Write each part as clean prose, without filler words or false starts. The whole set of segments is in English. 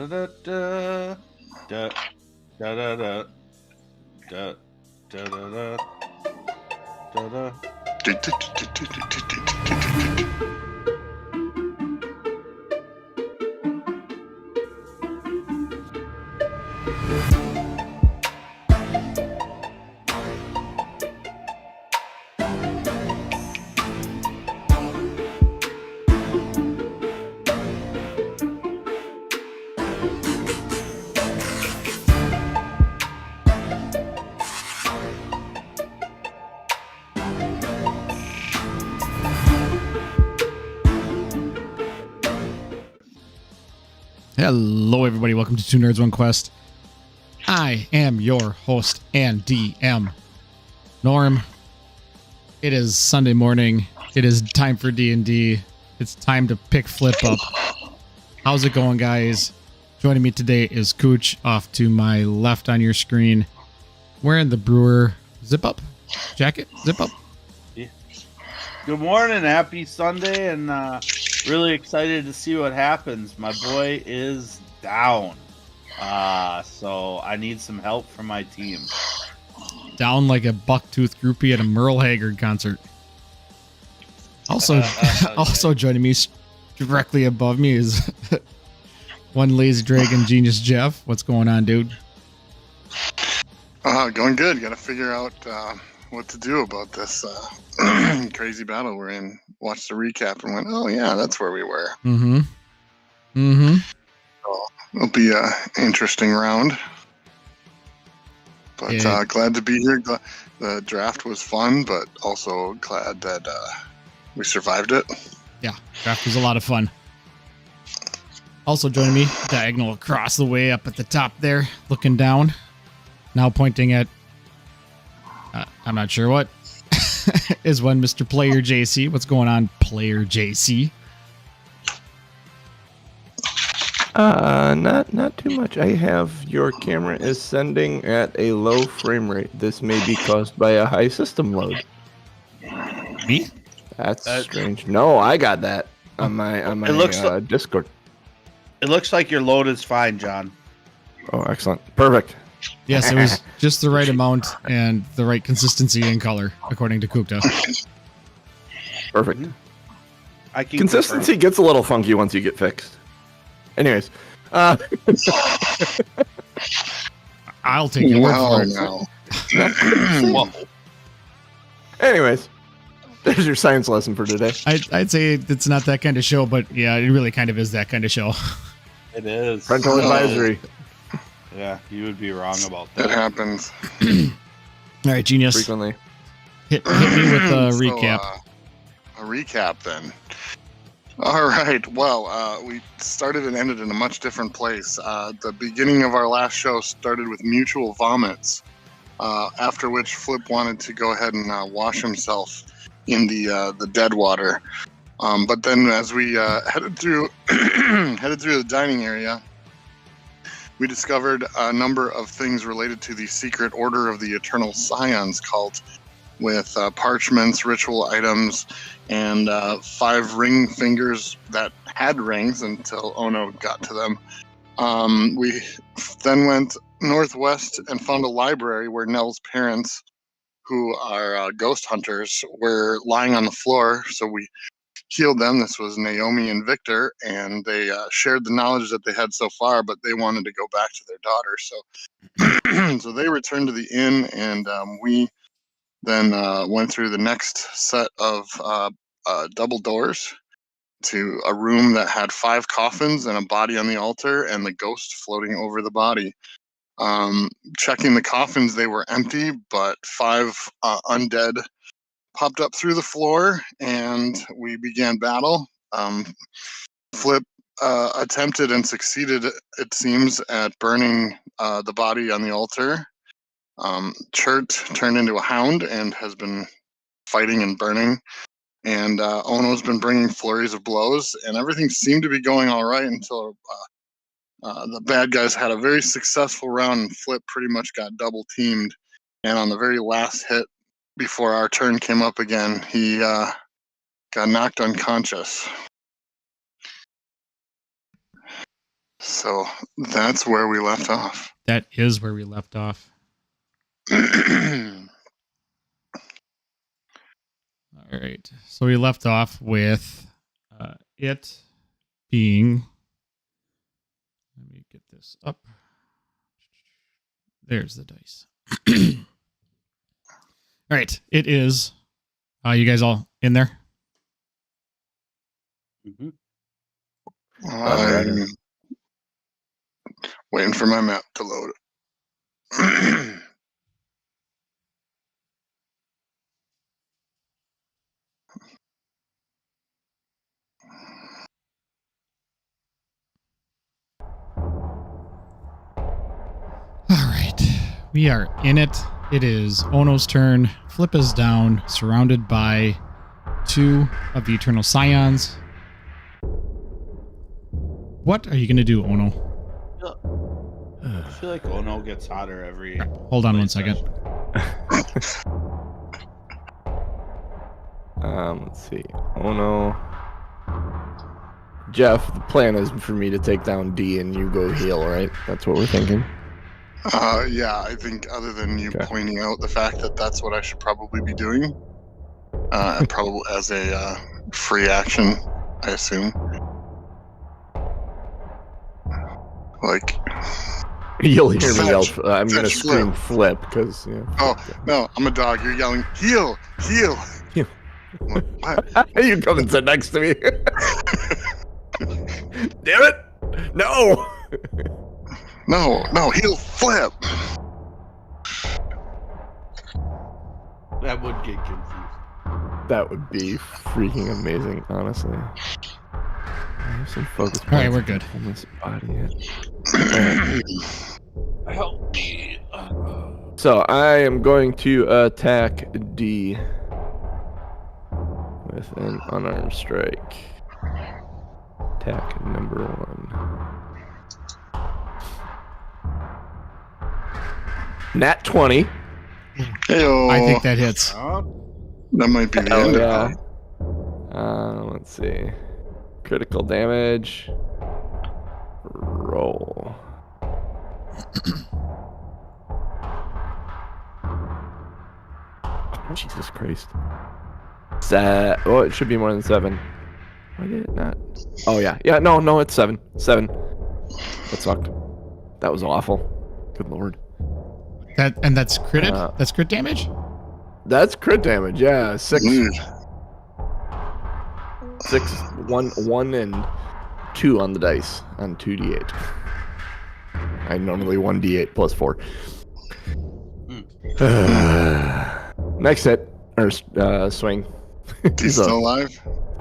da da da da da da da da da da da da. Hello, everybody. Welcome to Two Nerds, One Quest. I am your host and DM, Norm. It is Sunday morning. It is time for D&D. It's time to pick Flip up. How's it going, guys? Joining me today is Cooch, off to my left on your screen, wearing the Brewer zip-up jacket. Zip-up. Yeah. Good morning. Happy Sunday, and really excited to see what happens. My boy is down. So I need some help from my team. Down like a bucktooth groupie at a Merle Haggard concert. Also joining me directly above me is one lazy dragon genius Jeff. What's going on, dude? Going good. Got to figure out what to do about this crazy battle we're in. Watched the recap and went, oh yeah, that's where we were. So it'll be an interesting round. But Yeah. Glad to be here. The draft was fun, but also glad that we survived it. Yeah, draft was a lot of fun. Also joining me, diagonal across the way up at the top there, looking down. Now pointing at, I'm not sure what, is one Mr. Player JC. What's going on, Player JC? Not too much. I have your camera is sending at a low frame rate. This may be caused by a high system load. Me? That's strange. No, I got that on my Discord. It looks like your load is fine, John. Oh, excellent. Perfect. Yes, it was just the right amount and the right consistency and color, according to Kukta. Perfect. I can Consistency gets a little funky once you get fixed. Anyways, I'll take your word for it. Well, anyways, there's your science lesson for today. I'd say it's not that kind of show, but yeah, it really kind of is that kind of show. It is. Parental advisory. Yeah, you would be wrong about it that. happens. All right, genius. Frequently. Hit me with a recap. A recap then. All right. Well, we started and ended in a much different place. The beginning of our last show started with mutual vomits, after which Flip wanted to go ahead and wash himself in the dead water. But then as we headed through the dining area, we discovered a number of things related to the secret order of the Eternal Scions cult, with parchments, ritual items, and 5 ring fingers that had rings until Ono got to them. We then went northwest and found a library where Nell's parents, who are ghost hunters, were lying on the floor, so we healed them. This was Naomi and Victor, and they shared the knowledge that they had so far, but they wanted to go back to their daughter. So they returned to the inn, and we then went through the next set of double doors to a room that had 5 coffins and a body on the altar and the ghost floating over the body. Checking the coffins, they were empty, but 5 undead popped up through the floor, and we began battle. Flip attempted and succeeded, it seems, at burning the body on the altar. Chert turned into a hound and has been fighting and burning. And Ono's been bringing flurries of blows, and everything seemed to be going all right until the bad guys had a very successful round, and Flip pretty much got double teamed. And on the very last hit, before our turn came up again, he got knocked unconscious. So that's where we left off. That is where we left off. All right. So we left off with it being. Let me get this up. There's the dice. All right. It is. You guys all in there? Mm-hmm. I'm waiting for my map to load. All right. We are in it. It is Ono's turn. Flip is down, surrounded by 2 of the Eternal Scions. What are you going to do, Ono? I feel like Ono gets hotter every. Hold on one second. Let's see. Ono. Jeff, the plan is for me to take down D and you go heal, right? That's what we're thinking. Yeah, I think other than you Okay. pointing out the fact that that's what I should probably be doing, probably as a free action, I assume. Like, You'll hear me yell. Fetch. I'm going to Fetch scream flip because, yeah. oh, no, I'm a dog. You're yelling, heal, heal. Heal. I'm like, what? You come and sit next to me. Damn it! No! No, heal, flip. That would get confused. That would be freaking amazing, honestly. I have some focus points. All right, we're good. On this body. Help me. So I am going to attack D with an unarmed strike. Attack number 1. Nat 20. Heyo. I think that hits. That might be the Oh, end yeah. of it. Let's see. Critical damage. Roll. Jesus Christ. Oh, it should be more than 7. Why did it not? Oh, yeah. Yeah, no, it's 7. 7. That sucked. That was awful. Good lord. That's critted? That's crit damage? That's crit damage, yeah. 6. Weird. 6, 1, and 2 on the dice on 2d8. I normally 1d8 plus 4. Next hit, or swing. He's still alive?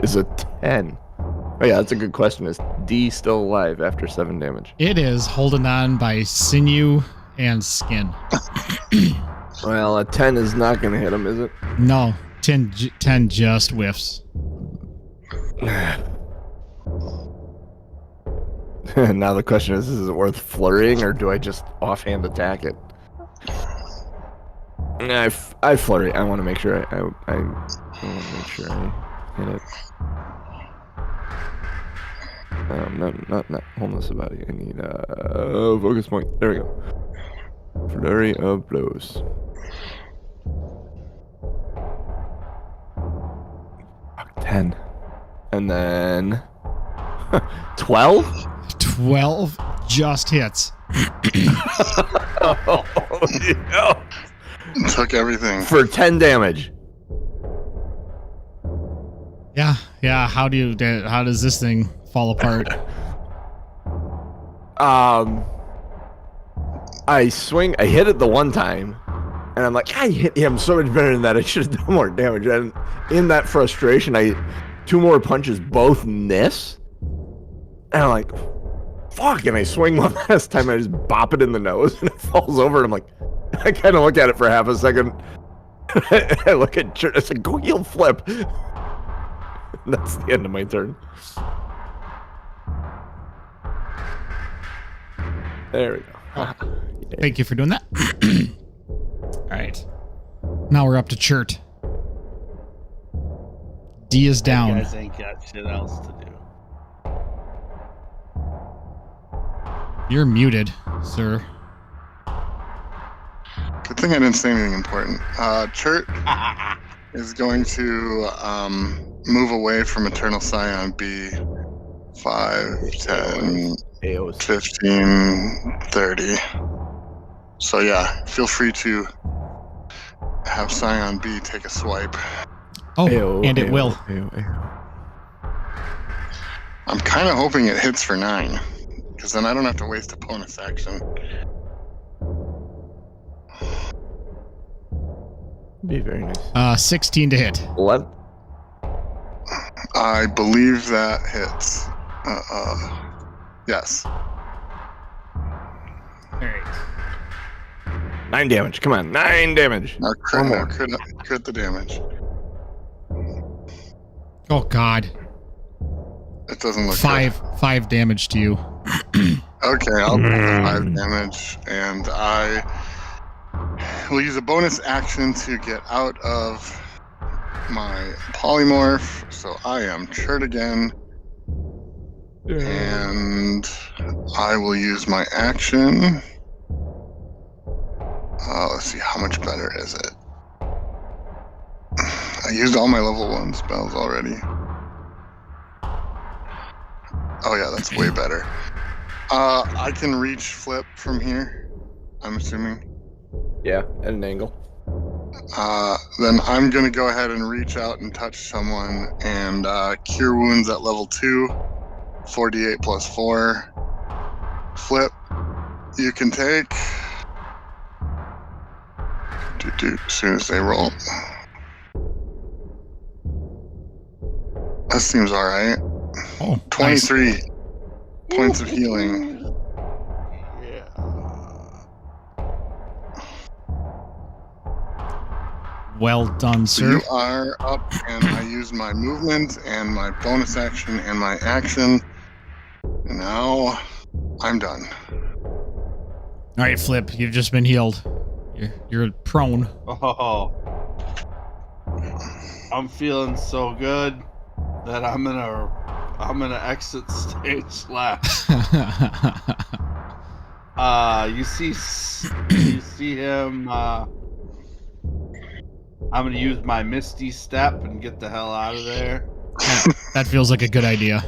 Is a 10. Oh yeah, that's a good question. Is D still alive after 7 damage? It is holding on by sinew and skin. Well, a 10 is not going to hit him, is it? No, 10 just whiffs. Now the question is it worth flurrying or do I just offhand attack it? I flurry. I want to make sure I want to make sure I hit it. Not homeless body. I need a focus point. There we go. Flurry of blows. 10. And then 12? 12 just hits. Oh, yeah. Took everything. For 10 damage. Yeah. How does this thing fall apart? I swing. I hit it the one time, and I'm like, I hit him so much better than that. I should have done more damage. And in that frustration, 2 more punches both miss, and I'm like, fuck. And I swing one last time. I just bop it in the nose, and it falls over. And I'm like, I kind of look at it for half a second. I look at Chert. I said, go heal flip. That's the end of my turn. There we go. Thank you for doing that. All right. Now we're up to Chert. D is down. You guys ain't got shit else to do. You're muted, sir. Good thing I didn't say anything important. Chert is going to move away from Eternal Scion B 5, 10, AOs. 15, 30. So yeah, feel free to have Scion B take a swipe. Oh, AO, and it AO, will. AO. I'm kind of hoping it hits for 9, because then I don't have to waste a bonus action. Be very nice. 16 to hit. What? I believe that hits. Yes. All right. 9 damage. Come on, 9 damage. Now One more. crit the damage. Oh God. It doesn't look Five damage to you. Okay, I'll do 5 damage, and I will use a bonus action to get out of my polymorph. So I am Chert again, and I will use my action. Let's see, how much better is it? I used all my level 1 spells already. Oh yeah, that's way better. I can reach Flip from here, I'm assuming. Yeah, at an angle. Then I'm going to go ahead and reach out and touch someone and cure wounds at level 2, 4d8 plus 4. Flip, you can take... as soon as they roll. That seems alright. Oh, 23 nice. points of healing. Yeah. Well done, So sir. you are up, and I use my movement and my bonus action and my action. Now I'm done. All right, Flip. You've just been healed. You're prone. Oh, I'm feeling so good that I'm gonna exit stage left. You see him. I'm gonna use my Misty Step and get the hell out of there. That feels like a good idea.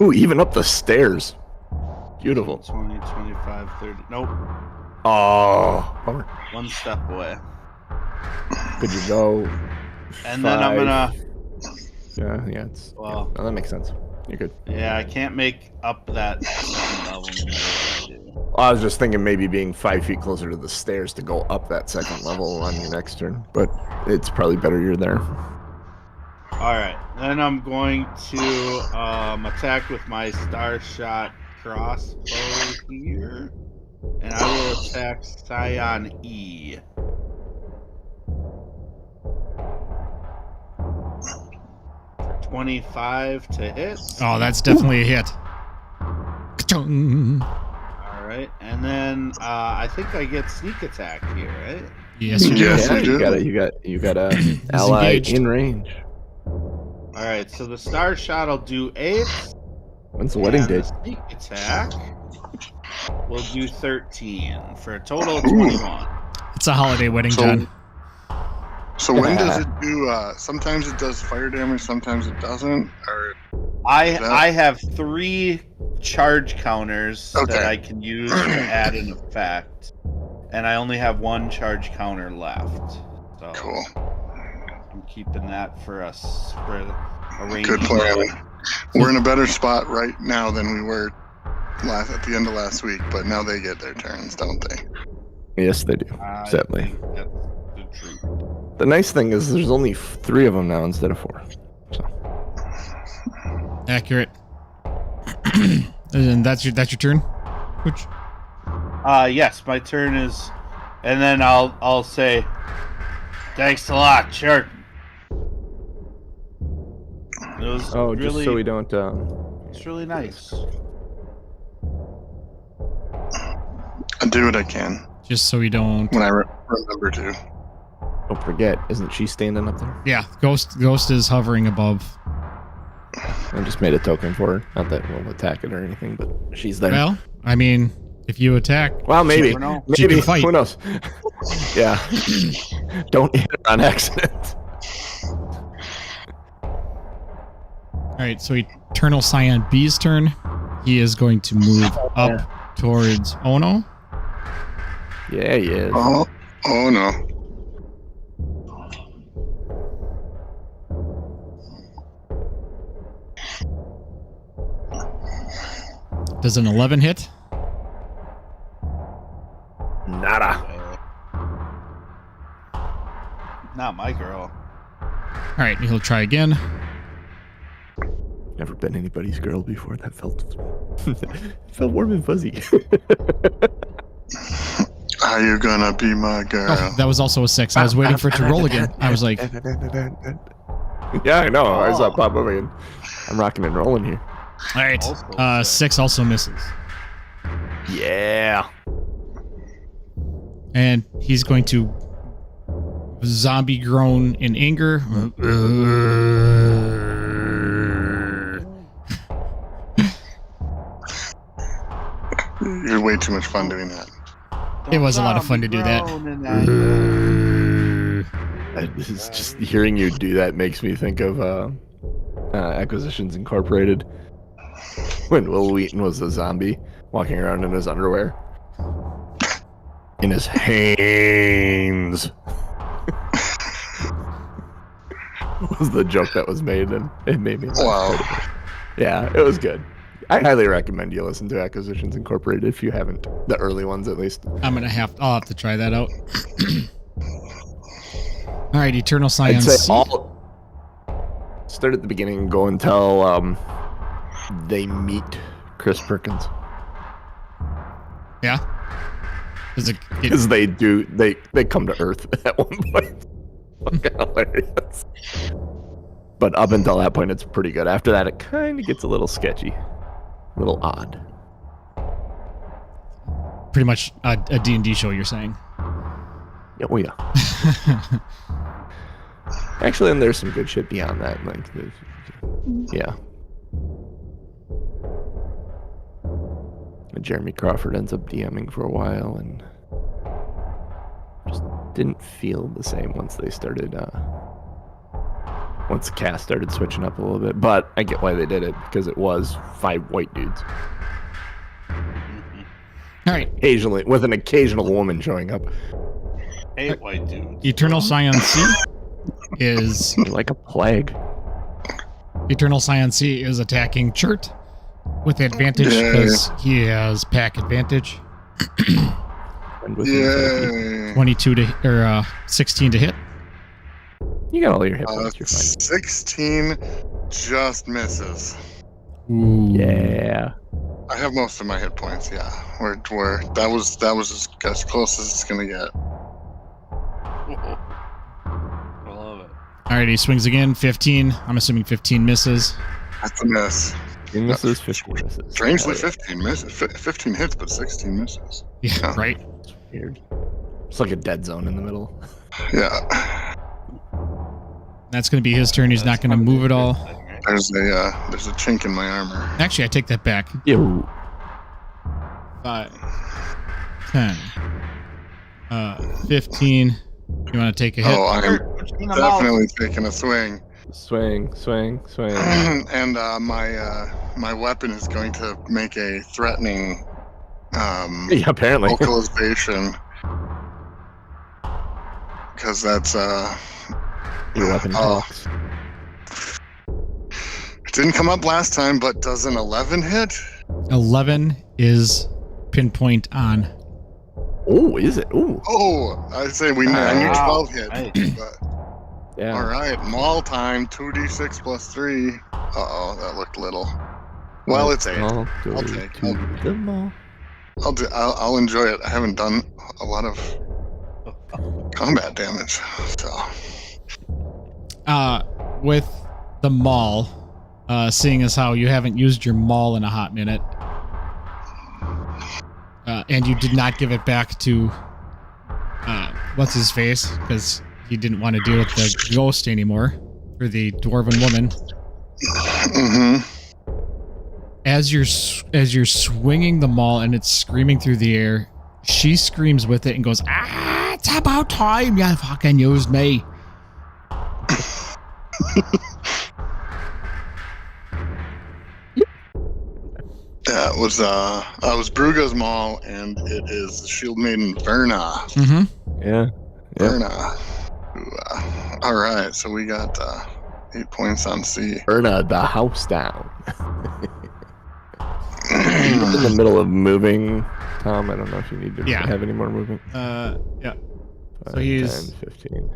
Ooh, even up the stairs. Beautiful. 20, 25, 30. Nope. Oh, bummer. One step away. Could you go? And then I'm gonna. Yeah, it's. Well, no, that makes sense. You're good. yeah, I can't make up that second level no matter what I do. I was just thinking maybe being 5 feet closer to the stairs to go up that second level on your next turn, but it's probably better you're there. Alright, then I'm going to attack with my Star Shot crossbow here. And I will attack Scion E. For 25 to hit. Oh, that's definitely a hit. Ka-chung. Alright, and then I think I get sneak attack here, right? Yes, you do. Yes, Yeah, you do. you got a ally engaged. in range. Alright, so the Star Shot will do 8. When's the wedding and date? The sneak attack will do 13 for a total of 21. It's a holiday wedding, So- John. So when does it do? Sometimes it does fire damage, sometimes it doesn't. Or I have 3 charge counters Okay. that I can use to add an effect, and I only have 1 charge counter left. So cool, I'm keeping that for us for a range. good plan. We're in a better spot right now than we were at the end of last week, but now they get their turns, don't they? Yes, they do. I Sadly. think that's the truth. The nice thing is there's only 3 of them now instead of 4. So Accurate. And that's your turn? Which? Yes, my turn is, and then I'll say, thanks a lot, sure. It was just really, so we don't. it's really nice. I do what I can Just so we don't. when I remember to. Don't forget, isn't she standing up there? Yeah, Ghost is hovering above. I just made a token for her. Not that we'll attack it or anything, but she's there. Well, I mean, if you attack, Well, maybe. never know. She Maybe. can fight. Who knows? Yeah. Don't hit her on accident. all right. So Eternal Scion B's turn. He is going to move up towards Ono. Yeah, he is. Oh no. Does an 11 hit? Nada. Not my girl. All right. He'll try again. Never been anybody's girl before. That felt felt warm and fuzzy. Are you gonna be my girl? Oh, that was also a 6. I was waiting for it to roll again. I was like, yeah, I know. I saw it pop up again. I'm rocking and rolling here. all right. 6 also misses. Yeah. And he's going to zombie groan in anger. You're way too much fun doing that. It was a lot of fun to do that. This is just hearing you do that makes me think of Acquisitions Incorporated. When Will Wheaton was a zombie walking around in his underwear. In his hands. Was the joke that was made, and it made me laugh. Wow. Yeah, it was good. I highly recommend you listen to Acquisitions Incorporated if you haven't. The early ones, at least. I'll have to try that out. All right, Eternal I'd Scion say C. all start at the beginning and go until they meet Chris Perkins. Yeah. Because they come to Earth at one point. Fucking hilarious. But up until that point, it's pretty good. After that, it kind of gets a little sketchy. A little odd. Pretty much a D&D show, you're saying? Oh, yeah. Actually, and there's some good shit beyond that. Like, yeah. Jeremy Crawford ends up DMing for a while and just didn't feel the same once they started, once the cast started switching up a little bit. But I get why they did it, because it was 5 white dudes. All right. Occasionally, with an occasional woman showing up. Hey, white dude. Eternal Scion C is... Like a plague. Eternal Scion C is attacking Chert with advantage because he has pack advantage. Yay. 22 to or 16 to hit. You got all your hit points. You're fine. 16 just misses. Ooh. Yeah. I have most of my hit points. Yeah, where that was as close as it's gonna get. I love it. All right, he swings again. 15. I'm assuming 15 misses. That's a miss. 15 misses, 15 misses. Strangely, Oh, yeah. 15 misses. 15 hits, but 16 misses. Yeah, Yeah. right. It's weird. It's like a dead zone in the middle. Yeah. That's going to be his turn. He's not going to move at all. There's a chink in my armor. Actually, I take that back. Ew. 5, 10, 15. You want to take a hit? Oh, I'm definitely taking a swing. Swing, swing, swing. And my weapon is going to make a threatening Yeah, apparently. vocalization. Because that's Your weapon talks. it didn't come up last time, but does an 11 hit? 11 is pinpoint on. Oh, is it? Ooh. Oh, I'd say we knew 12 hit. Nice. But, Yeah. all right, maul time, 2d6 plus 3. Uh-oh, that looked little. Well, it's 8. I'll I'll take it. to the mall. I'll enjoy it. I haven't done a lot of combat damage, so. With the maul, seeing as how you haven't used your maul in a hot minute, and you did not give it back to what's his face because he didn't want to deal with the ghost anymore, or the dwarven woman. Mm-hmm. As you're swinging the maul and it's screaming through the air, she screams with it and goes, "Ah, it's about time you fucking used me." Yeah, it was Bruga's Maul, and it is the Shield Maiden Verna. Mm-hmm. Yeah. Verna. All right, so we got 8 points on C. Erna, the house down. In the middle of moving, Tom. I don't know if you need to have any more moving. Yeah. 5, So he's 10, 15.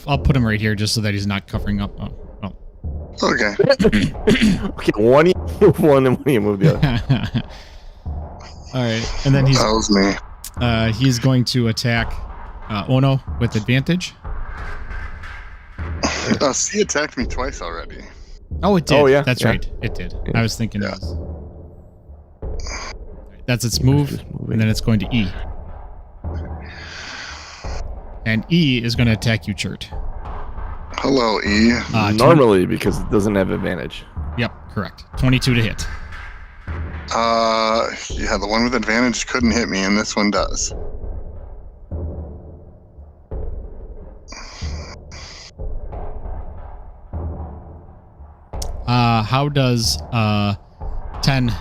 I'll put him right here just so that he's not covering up. Oh. Okay. Okay, one you move one and one you move the other. All right, and then That was me. he's going to attack Ono with advantage. C attacked me twice already. Oh, it did. Oh, yeah, That's yeah. right. It did. Yeah. I was thinking Yeah. it was. That's its move, and then it's going to E. And E is going to attack you, Chert. Hello, E. Normally, because it doesn't have advantage. Yep, correct. 22 to hit. Yeah, the one with advantage couldn't hit me, and this one does. How does 10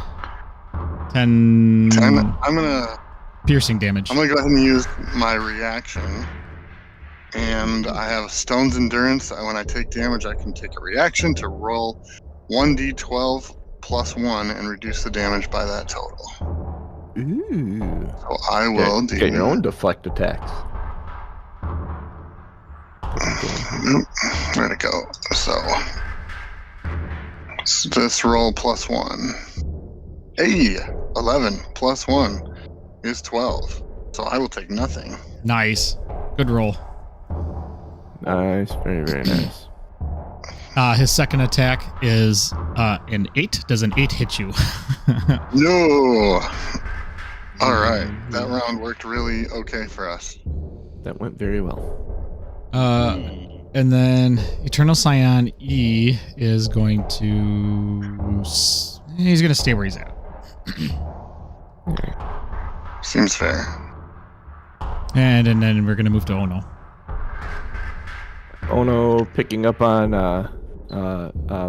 10. I'm gonna piercing damage? go ahead and use my reaction. And I have Stone's Endurance. When I take damage, I can take a reaction to roll 1d12 plus 1 and reduce the damage by that total. Ooh. So I will do Get your own deflect attacks. Where'd it go? So this roll plus 1. Hey, 11 plus 1 is 12. So I will take nothing. Nice. Good roll. Nice, very, very nice. His second attack is an 8. Does an 8 hit you? No. All right, that round worked really okay for us. That went very well. And then Eternal Scion E is going to... He's going to stay where he's at. Seems fair. And then we're going to move to Ono. Ono picking up on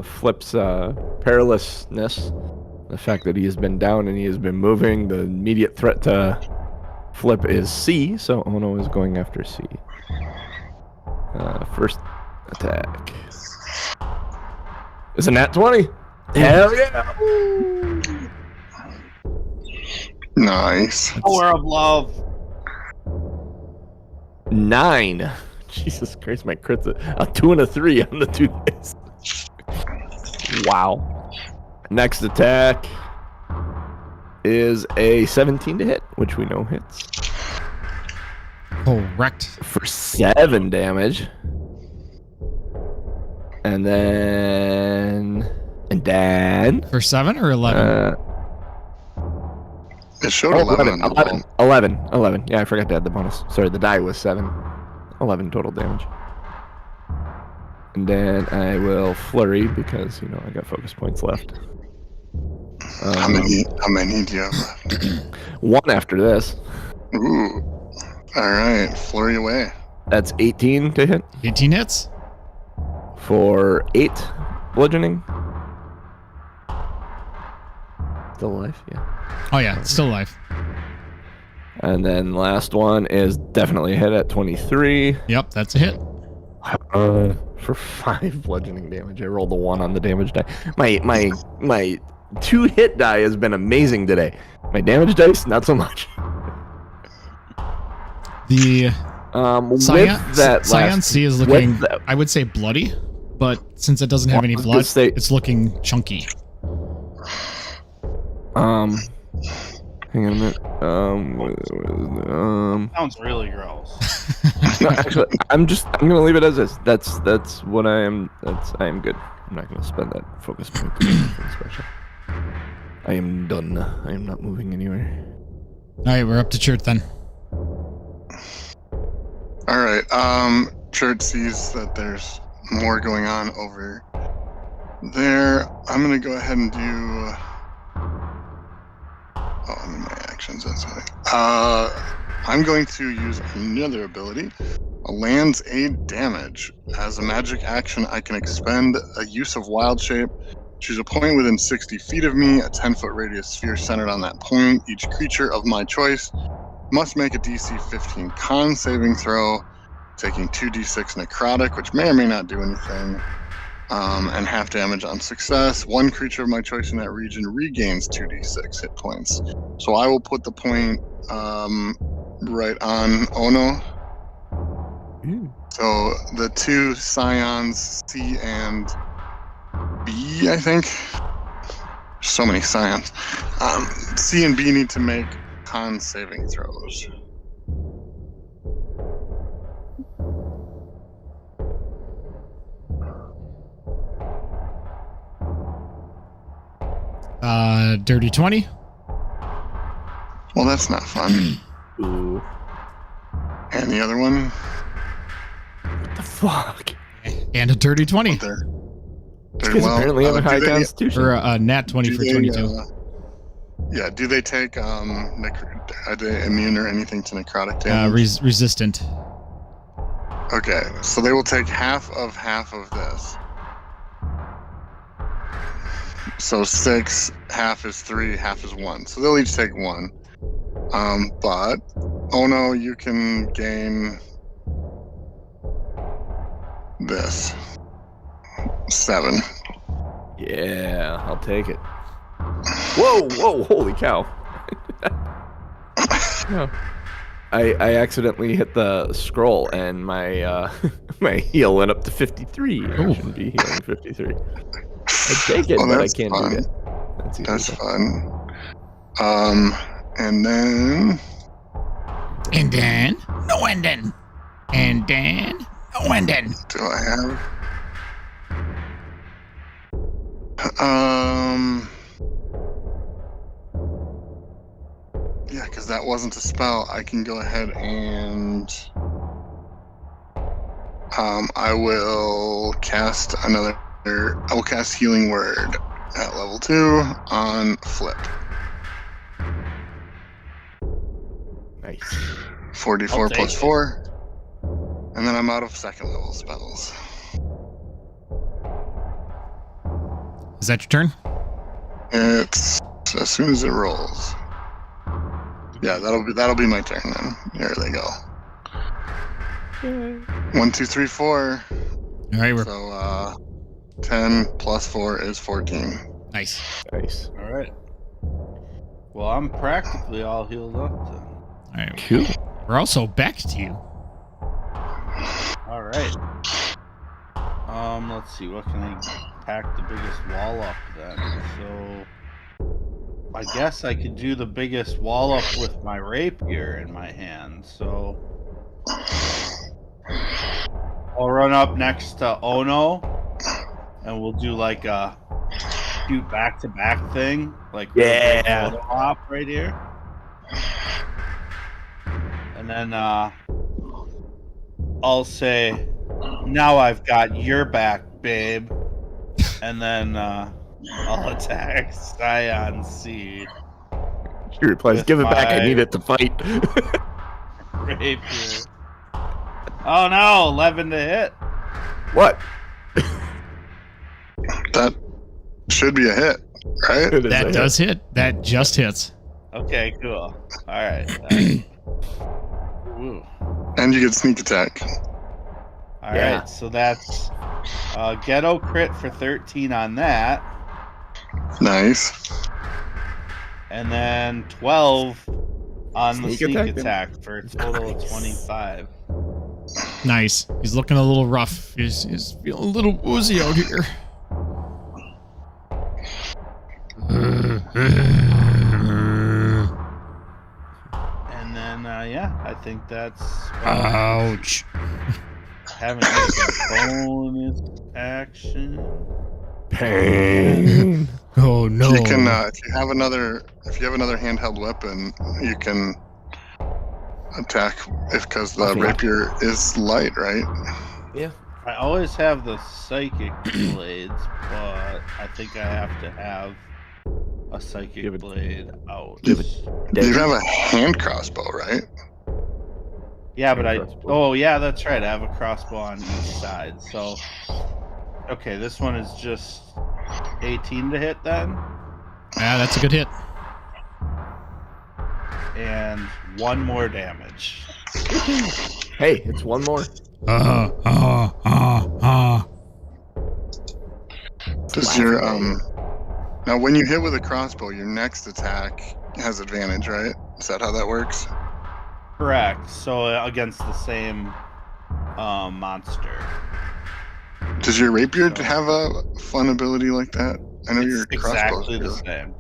Flip's perilousness. The fact that he has been down and he has been moving. The immediate threat to Flip is C, so Ono is going after C. First attack. Is a nat 20. Hell yeah! Nice. Power of love. 9. Jesus Christ, my crit's a 2 and a 3 on the 2 days. Wow. Next attack is a 17 to hit, which we know hits. Correct. For 7 damage. And then... For 7 or 11? It showed 11. 11. Yeah, I forgot to add the bonus. Sorry, the die was 7. 11 total damage. And then I will flurry because, I got focus points left. How many do you have left? 1 after this. Ooh. All right, flurry away. That's 18 to hit. 18 hits? For 8 bludgeoning. Still alive, yeah. Oh yeah, it's still alive. And then last one is definitely a hit at 23. Yep, that's a hit. For 5 bludgeoning damage. I rolled a 1 on the damage die. My 2 hit die has been amazing today. My damage dice, not so much. The Scion C is looking, I would say, bloody, but since it doesn't have any blood, it's looking chunky. Hang on a minute. Sounds really gross. No, actually, I'm gonna leave it as is. That's what I am. I am good. I'm not gonna spend that focus point to do anything special. I am done. I am not moving anywhere. All right, we're up to Chert then. All right. Chert sees that there's more going on over there. I'm going to go ahead and do... Oh, I'm in my actions, that's right. I'm going to use another ability. A land's aid damage. As a magic action, I can expend a use of wild shape. Choose a point within 60 feet of me, a 10-foot radius sphere centered on that point. Each creature of my choice must make a DC 15 con saving throw, taking 2d6 necrotic, which may or may not do anything, and half damage on success. One creature of my choice in that region regains 2d6 hit points. So I will put the point right on Ono. So the two Scions, C and B, I think. So many Scions. C and B need to make con saving throws. Dirty 20. Well, that's not fun. Ooh. And the other one? What the fuck? And a dirty 20. There. Because apparently have a high constitution. Or a nat 20 for 22. Yeah, do they take, are they immune or anything to necrotic damage? Resistant. Okay, so they will take half of this. So 6, half is 3, half is 1. So they'll each take 1. But, oh no, you can gain this. 7. Yeah, I'll take it. Whoa, holy cow. No. I accidentally hit the scroll and my my heal went up to 53. I shouldn't be healing 53. I take it, but I can't do that. That's fun. And then... No ending. And then, no ending. Do I have... Yeah, because that wasn't a spell. I can go ahead and... I will cast another... I will cast Healing Word at level 2 on Flip. Nice. 44 plus 4. And then I'm out of second level spells. Is that your turn? It's as soon as it rolls. Yeah, that'll be my turn then. Here they go. 1, 2, 3, 4. All right, we're... So 10 plus 4 is 14. Nice. All right. Well, I'm practically all healed up then. All right. Cool. We're also back to you. All right. Let's see. What can I pack the biggest wall up then? So, I guess I could do the biggest wall up with my rapier in my hand. So, I'll run up next to Ono, and we'll do like a shoot back-to-back thing, like yeah, photo op right here. And then I'll say, "Now I've got your back, babe." And then I'll attack Scion Seed. She replies, "Give it back. I need it to fight." Rapier. Oh no! 11 to hit. What? That should be a hit, right? That does hit. That just hits. Okay, cool. All right. Woo. And you get sneak attack. All right, so that's ghetto crit for 13 on that. Nice. And then 12 on the sneak attack, attack for a total of 25. Nice. He's looking a little rough. He's feeling a little woozy out here. And then, yeah, I think that's... Ouch. Having a bonus action. Pain. Oh no. You can, if you have another handheld weapon, you can attack because the rapier is light, right? Yeah. I always have the psychic blades, but I think I have to have a psychic blade out. You have a hand crossbow, right? Yeah, but Crossbow. oh yeah, that's right. I have a crossbow on each side. So, okay, this one is just 18 to hit then, Yeah, that's a good hit. and 1 more damage. Hey, it's one more. Does your now when you hit with a crossbow, your next attack has advantage, right? Is that how that works? Correct. So against the same monster. Does your rapier have a fun ability like that? I know your It's crossbows exactly do. the same.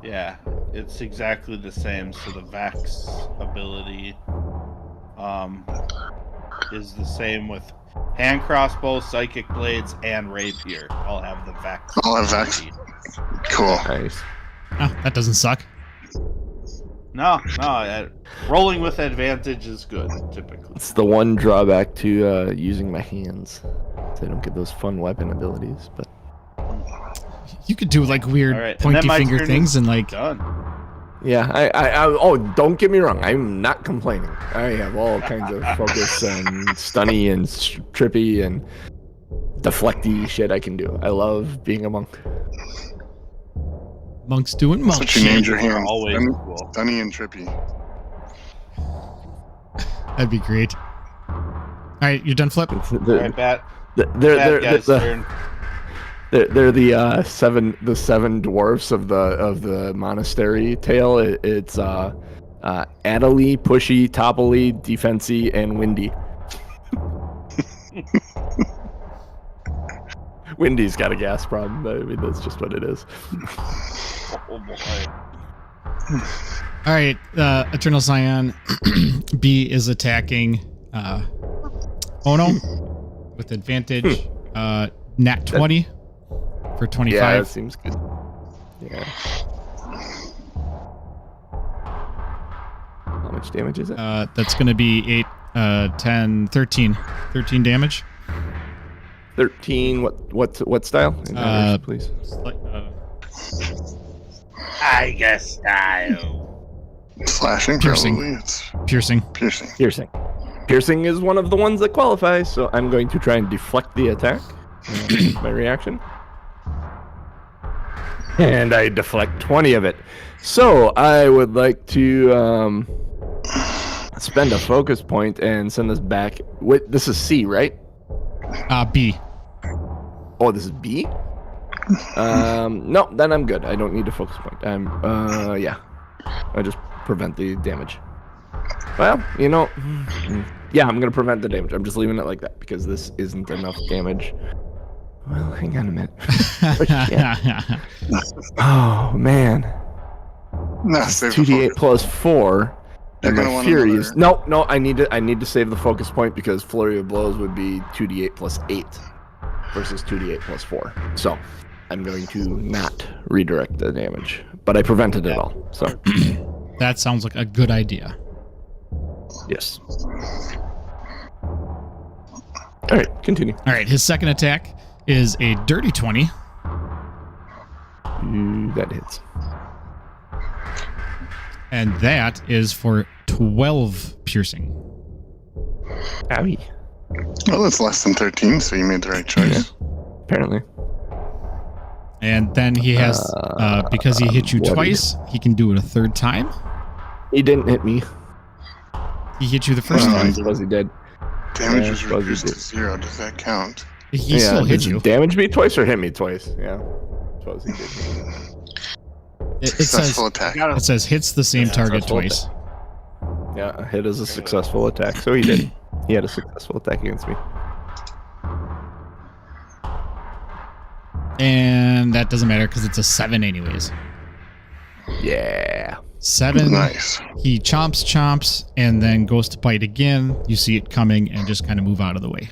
Yeah, it's exactly the same. So the Vex ability is the same with hand crossbow, psychic blades, and rapier. All have the Vex. All have Vex. ability. Cool. Nice. Oh, that doesn't suck. No, rolling with advantage is good typically. It's the one drawback to using my hands. So I don't get those fun weapon abilities, but You could do like weird All right, and pointy then my finger turn things is and like done. yeah, oh, don't get me wrong. I'm not complaining. I have all kinds of focus and stunny and trippy and deflecty shit I can do. I love being a monk. monks doing monk That's what you named shit. your hands. Always Stunny, cool. Stunny and trippy. That'd be great. All right, you're done, Flip. All right, Bat. They're Guy's turn. They're the seven dwarfs of the monastery tale. It's Adelie, Pushy, Topply, Defensy, and Windy. Windy's got a gas problem, but I mean that's just what it is. Oh boy. All right, Eternal Scion B is attacking Ono with advantage. Nat 20 for 25. Yeah, that seems good. Yeah. How much damage is it? That's going to be 8, 10, 13. 13 damage. 13. What style? In numbers, please. I guess style. Slashing, Piercing. probably. It's Piercing. piercing. Piercing. Piercing is one of the ones that qualifies, so I'm going to try and deflect the attack. My reaction. And I deflect 20 of it. So I would like to spend a focus point and send this back. Wait, this is C, right? B. Oh, this is B? No, then I'm good. I don't need a focus point. Yeah. I just prevent the damage. Well, you know, yeah, I'm going to prevent the damage. I'm just leaving it like that because this isn't enough damage. Well, hang on a minute. Oh, man. No, save the 2d8 focus. plus 4. You're And gonna my want fury another- is... No, I need to save the focus point because flurry of blows would be 2d8 plus 8 versus 2d8 plus 4. So I'm going to not redirect the damage, but I prevented it all. So That sounds like a good idea. yes. All right, continue. All right, his second attack is a dirty 20. That hits. And that is for 12 piercing. Owie. Well, it's less than 13, so you made the right choice. Apparently. And then he has, because he hit you what twice, he can do it a third time. He didn't hit me. He hit you the first Well, time. I suppose he did. Damage Yeah, is I suppose he reduced to did. 0. Does that count? He still hit does it you. damage me twice or hit me twice? Yeah. I suppose he did. It says Successful attack. it says hits the same target Successful twice. Yeah, a hit is a successful attack, so he did. He had a successful attack against me. And that doesn't matter because it's a 7 anyways. Yeah. 7. Nice. He chomps, and then goes to bite again. You see it coming and just kind of move out of the way.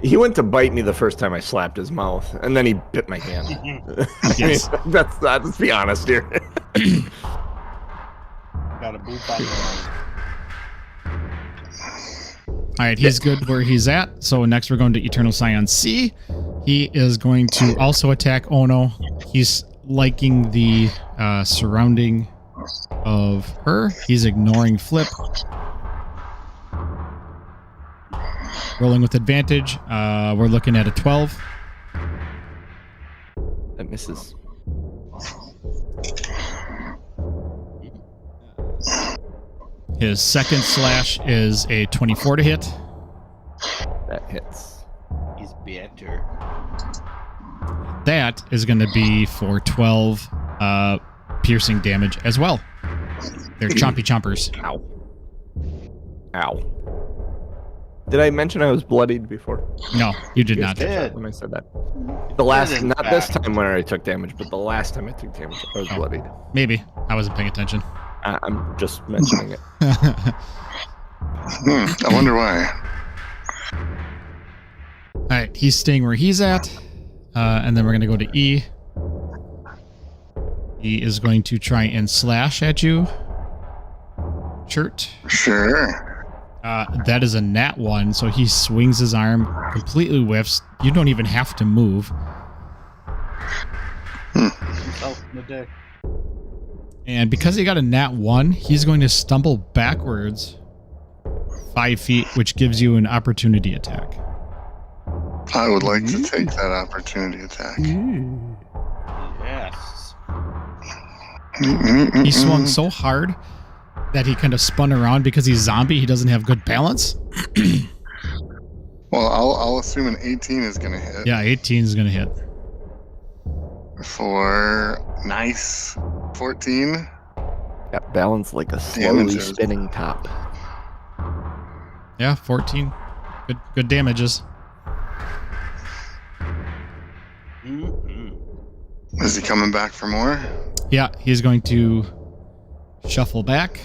He went to bite me the first time I slapped his mouth, and then he bit my hand. Yes. I mean, let's be honest here. Got a boot on the All right, he's good where he's at. So next we're going to Eternal Scion C. He is going to also attack Ono. He's liking the surrounding of her. He's ignoring Flip. Rolling with advantage. We're looking at a 12. That misses. His second slash is a 24 to hit. That hits. He's better. That is going to be for 12 piercing damage as well. They're chompy chompers. Ow. Ow. Did I mention I was bloodied before? No, you did not. did. When I said that. The last, did, in not this fact. time when I took damage, but the last time I took damage, I was bloodied. Maybe. I wasn't paying attention. I'm just mentioning it. I wonder why. All right, he's staying where he's at. And then we're going to go to E. E is going to try and slash at you. Chert. Sure. That is a nat 1, so he swings his arm, completely whiffs. You don't even have to move. Himself in the dick. And because he got a nat 1, he's going to stumble backwards 5 feet, which gives you an opportunity attack. I would like to take that opportunity attack. Yes. He swung so hard that he kind of spun around because he's zombie. He doesn't have good balance. Well, I'll assume an 18 is going to hit. Yeah, 18 is going to hit. For nice 14. Got balance like a slowly Damages. spinning top. Yeah, 14. Good damages. Mm-mm. Is he coming back for more? Yeah, he's going to shuffle back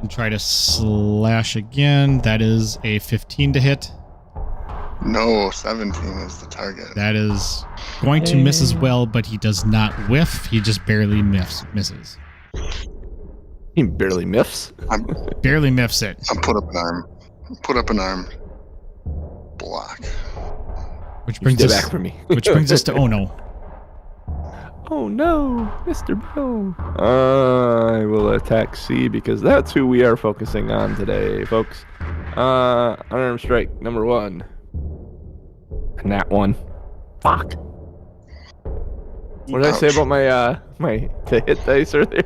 and try to slash again. That is a 15 to hit. No, 17 is the target. That is going to miss as well, but he does not whiff. He just barely misses. He barely miffs. Barely miffs it. I'll put up an arm. Put up an arm. Block. Which brings Stay us back from me. which brings us to Ono. Oh no, Mr. Bill. I will attack C because that's who we are focusing on today, folks. Unarmed strike number 1. Nat 1. Fuck. What did I say about my to hit dice earlier?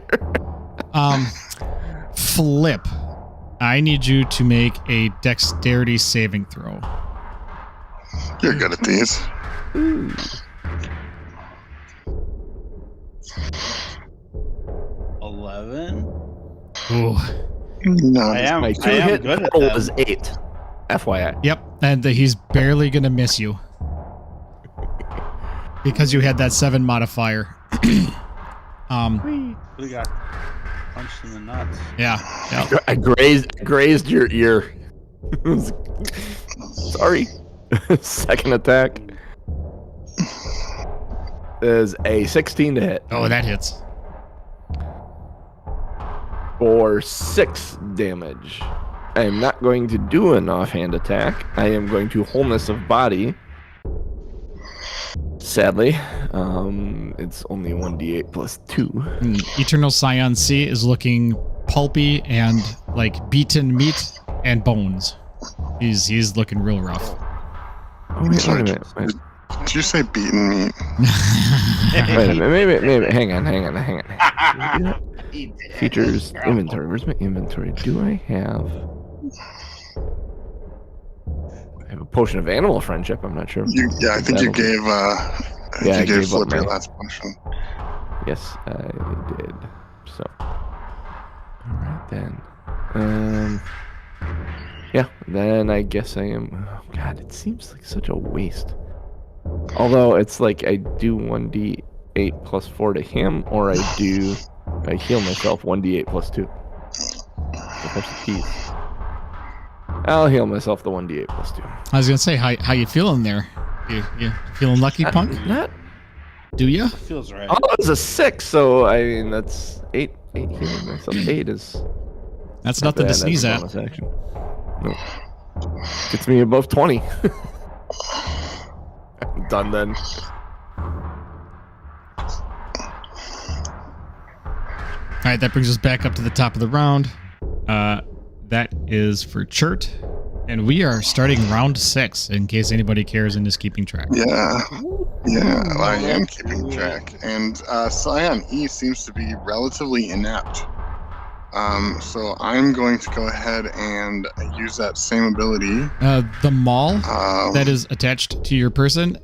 Flip. I need you to make a dexterity saving throw. You're good at these. Ooh. 11. Ooh. No, I am. My I 2 am hit good at total them. is 8. FYI. Yep, and he's barely gonna miss you because you had that 7 modifier. We got punched in the nuts. Yeah. I grazed your ear. Sorry. Second attack is a 16 to hit Oh, that hits. for 6 damage. I am not going to do an offhand attack. I am going to wholeness of body. Sadly, it's only 1d8 plus 2. Eternal Scion C is looking pulpy and like beaten meat and bones. He's looking real rough. Oh, wait a Sorry, minute. Wait did you say beaten meat? a minute. Maybe. Hang on. Features, inventory. Where's my inventory? Do I have a potion of animal friendship? I'm not sure. Yeah, I think you gave. I you gave gave up Flip your my- last potion. Yes, I did. So, all right then. Yeah. Then I guess I am. Oh God, it seems like such a waste. Although it's like I do 1d8 plus 4 to him, or I heal myself 1d8 plus 2. That's a piece. I'll heal myself the 1d8 plus 2. I was gonna say, how you feeling there? You feeling lucky, punk? Not. Do you? Feels right. Oh, it's a 6, so I mean that's 8 healing myself. 8 is That's nothing to Bad, sneeze that's a at. bonus action. No. Gets me above 20. Done then. All right, that brings us back up to the top of the round. That is for Chert. And we are starting round 6, in case anybody cares and is keeping track. Yeah, I am keeping track. And Scion, he seems to be relatively inept. So I'm going to go ahead and use that same ability. The maul that is attached to your person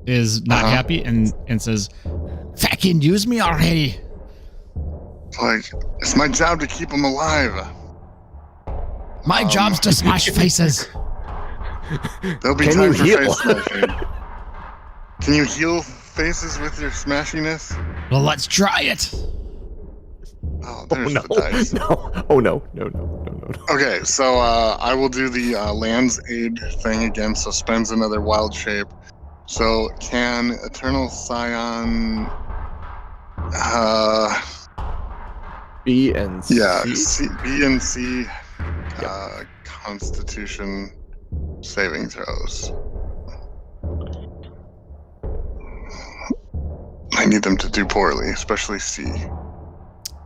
is not happy and says, "Fucking use me already." Like, it's my job to keep him alive. My job's to smash faces. There'll be Can time you for heal? face smashing. Can you heal faces with your smashiness? Well, let's try it. Oh, there's no. the dice. No. Oh, no. No. Okay, so I will do the Land's Aid thing again, so spends another wild shape. So can Eternal Scion... B and C. yeah, B and C Constitution saving throws. I need them to do poorly, especially C.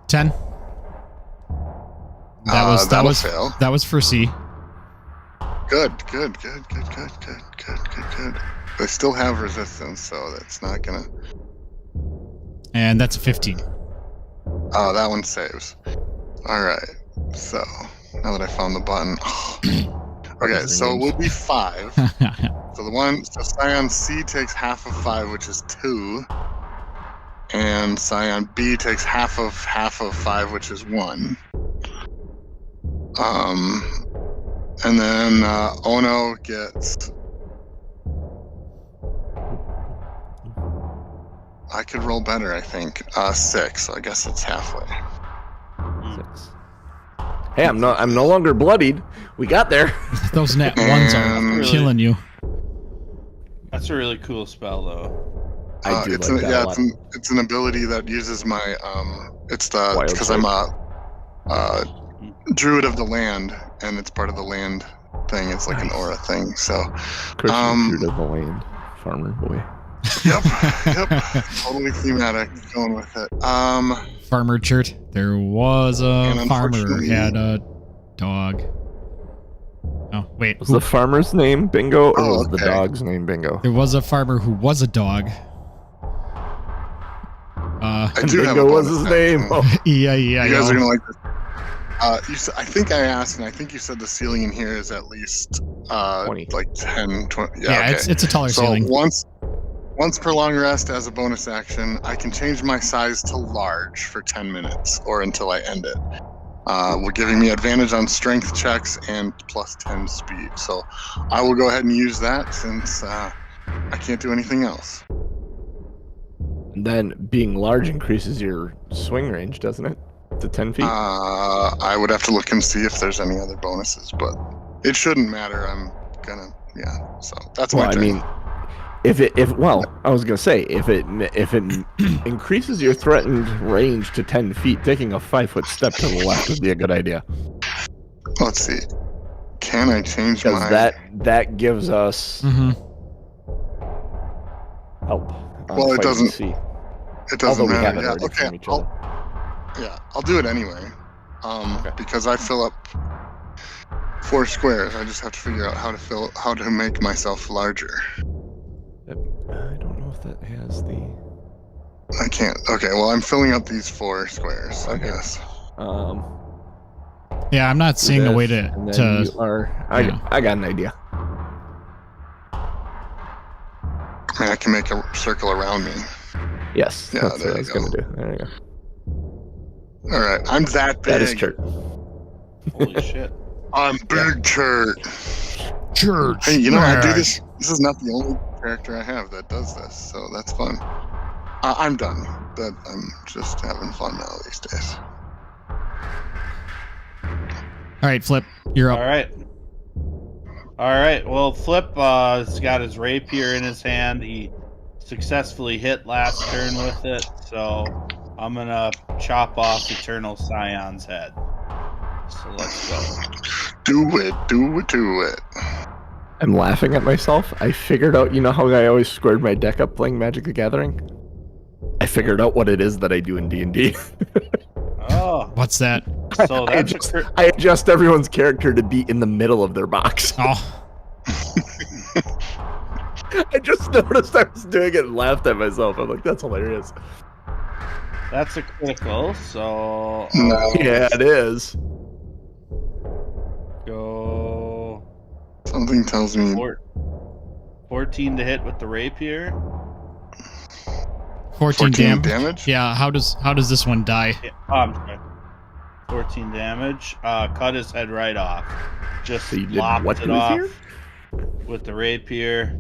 10. Fail. That was for C. Good. They still have resistance, so that's not gonna... And that's a 15. Oh, that one saves. Alright, so, now that I found the button... Okay, so it would be 5. So Scion C takes half of 5, which is 2. And Scion B takes half of 5, which is 1. And then Ono gets... I could roll better, I think. 6, so I guess it's halfway. 6. Hey, I'm no longer bloodied. We got there. Those net ones are killing you. That's a really cool spell, though. I do like that a lot. It's an ability that uses my it's the Wild because I'm a druid of the land, and it's part of the land thing. It's like an aura thing. So Christian druid of the land, farmer boy. Yep, totally thematic. Going with it. Farmer Chert. There was a farmer who had a dog. Oh, wait. Was the farmer's name Bingo, or was the okay. dog's name Bingo? There was a farmer who was a dog. I do have a Bingo was bonus his action. name. Oh, Yeah. You guys are gonna like this. I think I asked, and I think you said the ceiling in here is at least 20. like 10, 20. Yeah, okay. it's a taller So ceiling. once per long rest as a bonus action, I can change my size to large for 10 minutes or until I end it. We're giving me advantage on strength checks and plus 10 speed. So I will go ahead and use that since I can't do anything else. And then being large increases your swing range, doesn't it? To 10 feet? I would have to look and see if there's any other bonuses, but it shouldn't matter. I'm gonna, so that's my turn. I mean, I was gonna say if it increases your threatened range to 10 feet, taking a 5-foot step to the left would be a good idea. Let's see. Can I change my... Because that gives us help. Well, it doesn't. See. It doesn't Although we have matter. it Yeah, already okay. from each other. I'll do it anyway. Because I fill up 4 squares. I just have to figure out how to make myself larger. I don't know if that has the... I can't. Okay, well, I'm filling up these 4 squares, I guess. Yeah, I'm not seeing a way to I got an idea. I mean, I can make a circle around me. Yes, Yeah, that's there what I you was go. gonna do. There you go. All right, I'm that big. That is Chert. Holy shit. I'm big Chert. Church. Hey, you know, I do this. This is not the only character I have that does this, so that's fun. I'm done. But I'm just having fun now these days. All right, Flip, you're up. All right. Well, Flip has got his rapier in his hand. He successfully hit last turn with it, so I'm gonna chop off Eternal Scion's head. So let's go. Do it. I'm laughing at myself. I figured out, you know how I always squared my deck up playing Magic the Gathering? I figured out what it is that I do in D&D. Oh, What's that? so that's I adjust everyone's character to be in the middle of their box. Oh, I just noticed I was doing it and laughed at myself. I'm like, that's hilarious. that's a critical. So No. Yeah, it is. go Something tells me 14 to hit with the rapier. 14 damage. damage? Yeah, how does this one die? Yeah, I'm sorry. 14 damage. Cut his head right off. Just So you did lopped what it to his off ear? with the rapier.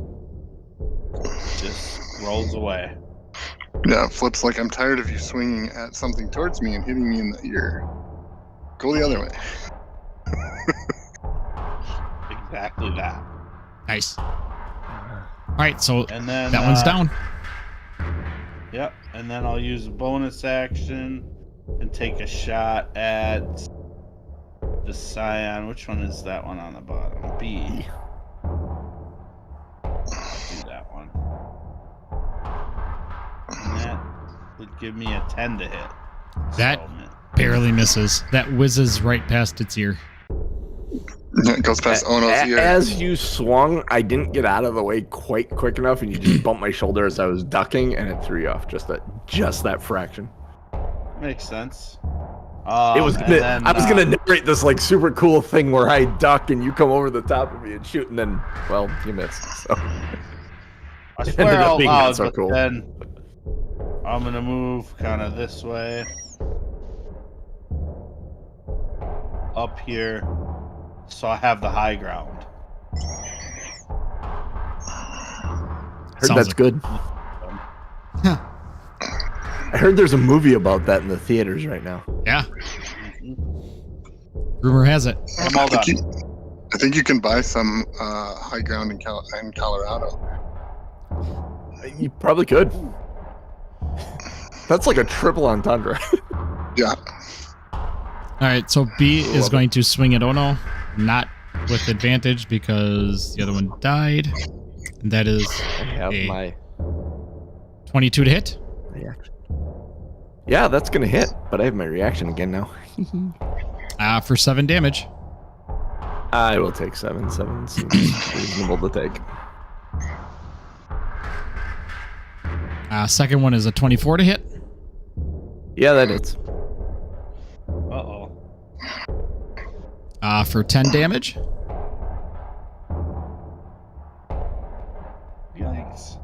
Just rolls away. Yeah, Flip's like, I'm tired of you swinging at something towards me and hitting me in the ear. Go the other way. Exactly that. Nice. All right, so And then that one's down. Yep. And then I'll use a bonus action and take a shot at the Scion. Which one is that one on the bottom? B. Do that one. And that would give me a 10 to hit. That So, barely misses. That whizzes right past its ear. It goes past Ono's ear. As you swung, I didn't get out of the way quite quick enough, and you just bumped my shoulder as I was ducking, and it threw you off just that fraction. makes sense. I was gonna narrate this like super cool thing where I duck and you come over the top of me and shoot, and then, well, you missed. So I It swear ended up out being loud, not so but cool. then I'm gonna move kind of this way, up here, so I have the high ground. heard Sounds that's like- good. Huh. I heard there's a movie about that in the theaters right now. Yeah, rumor has it. I'm all done. I think you can buy some high ground in Colorado. You probably could. That's like a triple entendre. Yeah. All right, so B is Love going to swing at Ono, not with advantage because the other one died. And that is I have a my 22 to hit. reaction. Yeah, that's gonna hit, but I have my reaction again now. For 7 damage. I will take 7. 7 seems reasonable to take. Second one is a 24 to hit. Yeah, that hits. Uh-oh. For 10 damage. Yikes.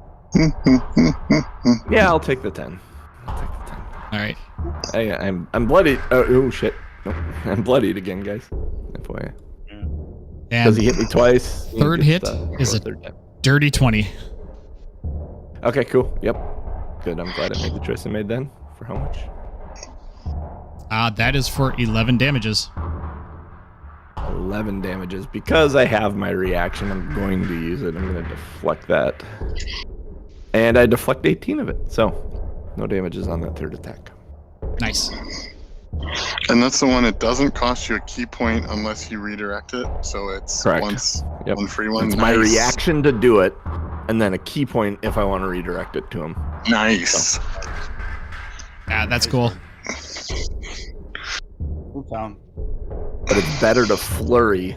Yeah, I'll take the 10. I'll take the 10. All right. I'm bloodied. Oh shit! Nope. I'm bloodied again, guys. FYI. Does he And hit me twice? He third gets, hit is go a- third time. dirty 20. Okay, cool. Yep. Good. I'm glad I made the choice I made then. For how much? That is for 11 damages. 11 damages. Because I have my reaction, I'm going to use it. I'm going to deflect that. And I deflect 18 of it. So, no damages on that third attack. Nice. And that's the one, it doesn't cost you a key point unless you redirect it. So it's Correct. one free one. It's my Nice. reaction to do it, and then a key point if I want to redirect it to him. Nice. That's cool. Move down. But it's better to flurry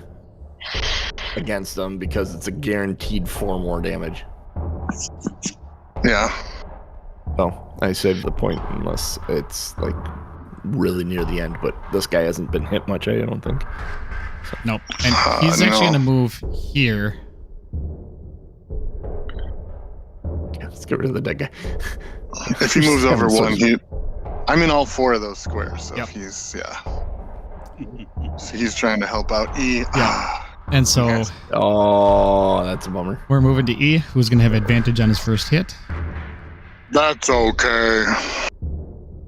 against them because it's a guaranteed 4 more damage. Yeah. So I saved the point unless it's like really near the end, but this guy hasn't been hit much, I don't think. Nope. And he's actually no. going to move here. Yeah, let's get rid of the dead guy. If he moves over So- one, I'm in all 4 of those squares. So Yep. he's So he's trying to help out E. Yeah. And so Yes. Oh, that's a bummer. we're moving to E, who's going to have advantage on his first hit. That's okay.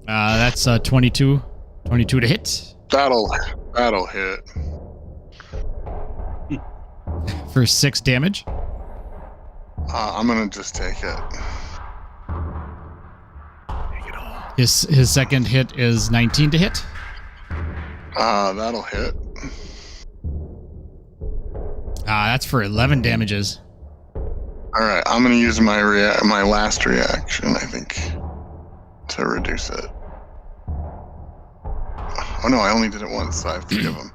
That's 22 to hit That'll hit. for 6 damage. I'm gonna just take it. His second hit is 19 to hit. That'll hit. That's for 11 damages. All right, I'm gonna use my last reaction, I think, to reduce it. Oh no, I only did it once, so I have 3 of them.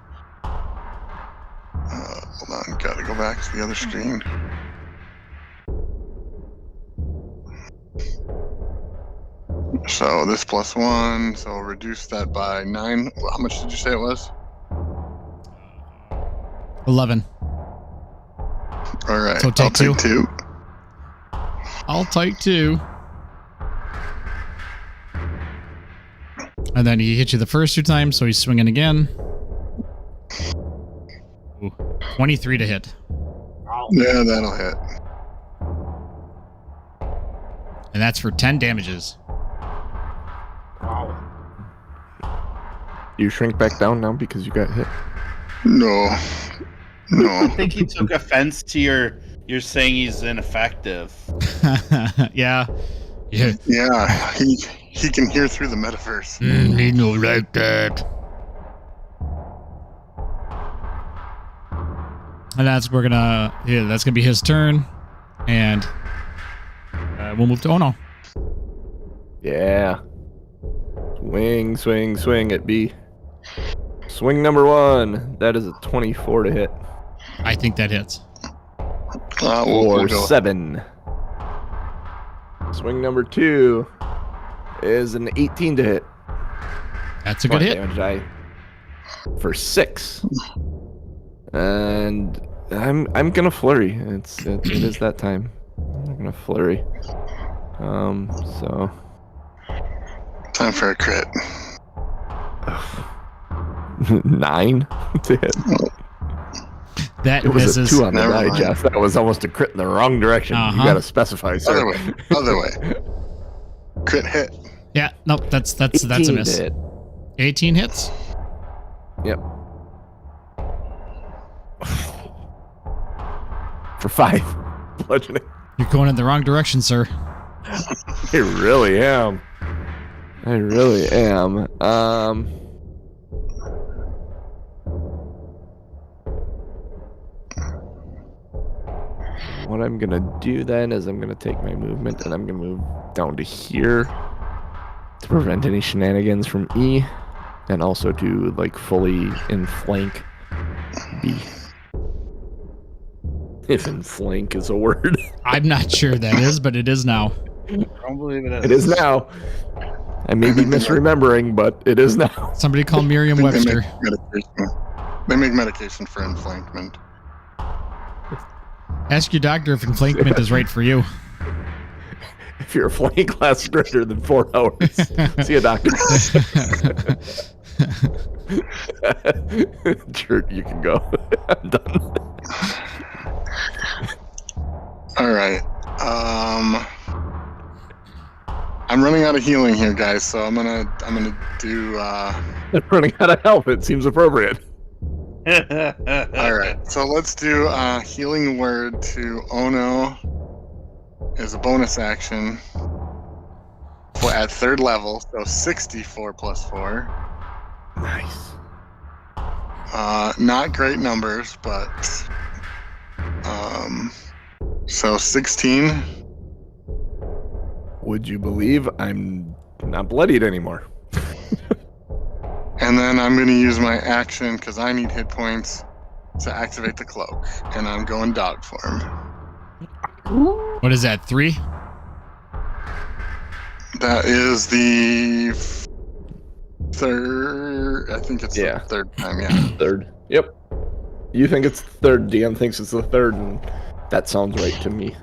Hold on, gotta go back to the other screen. So this +1, so reduce that by 9. How much did you say it was? 11. All right, So take I'll take 2. I'll take 2. And then he hit you the first 2 times, so he's swinging again. Ooh, 23 to hit. Yeah, that'll hit. And that's for 10 damages. You shrink back down now because you got hit. No. I think he took offense to your saying he's ineffective. Yeah. Yeah, he can hear through the metaverse. He no like that. And that's gonna be his turn, and we'll move to Ono. Yeah. Swing, swing, swing at B. Swing number 1. That is a 24 to hit. I think that hits. We'll go. 7. Swing number 2 is an 18 to hit. That's a good hit. Damage for 6. And I'm gonna flurry. It is that time. I'm gonna flurry. So Time for a crit. 9 to hit. That It was misses. a 2 on the Never die, mind. Jeff. That was almost a crit in the wrong direction. Uh-huh. You gotta specify, sir. Other way. Crit hit. Yeah, nope, that's a 18 miss. to hit. 18 hits. Yep. For 5. Bludgeoning. You're going in the wrong direction, sir. I really am. What I'm gonna do then is I'm gonna take my movement and I'm gonna move down to here to prevent any shenanigans from E, and also to like fully in flank B. If in flank is a word. I'm not sure that is, but it is now. I don't believe it is. It is now. I may be misremembering, but it is now. Somebody call They Merriam-Webster. make medication for inflankment. Ask your doctor if inflankment is right for you. If your flank lasts greater than 4 hours, see a doctor. Sure, you can go. I'm done. All right. I'm running out of healing here, guys. So I'm gonna do. Running out of health. It seems appropriate. All right. So let's do healing word to Ono as a bonus action at 3rd level. So 64 plus 4. Nice. Not great numbers, but so 16. Would you believe I'm not bloodied anymore? And then I'm going to use my action because I need hit points to activate the cloak, and I'm going dog form. What is that, 3? That is the 3rd. I think it's Yeah. the 3rd time. Yeah. 3rd. Yep. You think it's 3rd. DM thinks it's the 3rd, and that sounds right to me.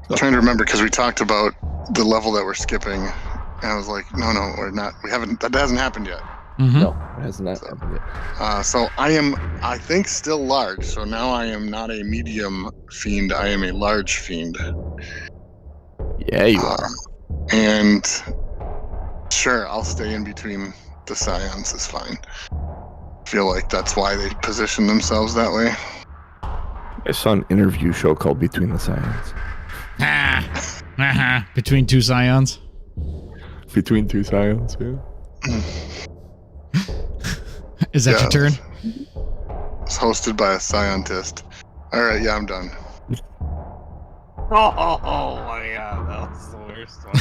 I'm trying to remember because we talked about the level that we're skipping, and I was like, no, we're not. We haven't. That hasn't happened yet. Mm-hmm. No, it has not happened yet. So I am, I think, still large. So now I am not a medium fiend. I am a large fiend. Yeah, you are. And sure, I'll stay in between the Scions. Is fine. Feel like that's why they position themselves that way. I saw an interview show called Between the Scions. Between 2 Scions. Between 2 Scions, yeah. Is that your turn? It's hosted by a scientist. All right, yeah, I'm done. Oh my god, that was the worst one.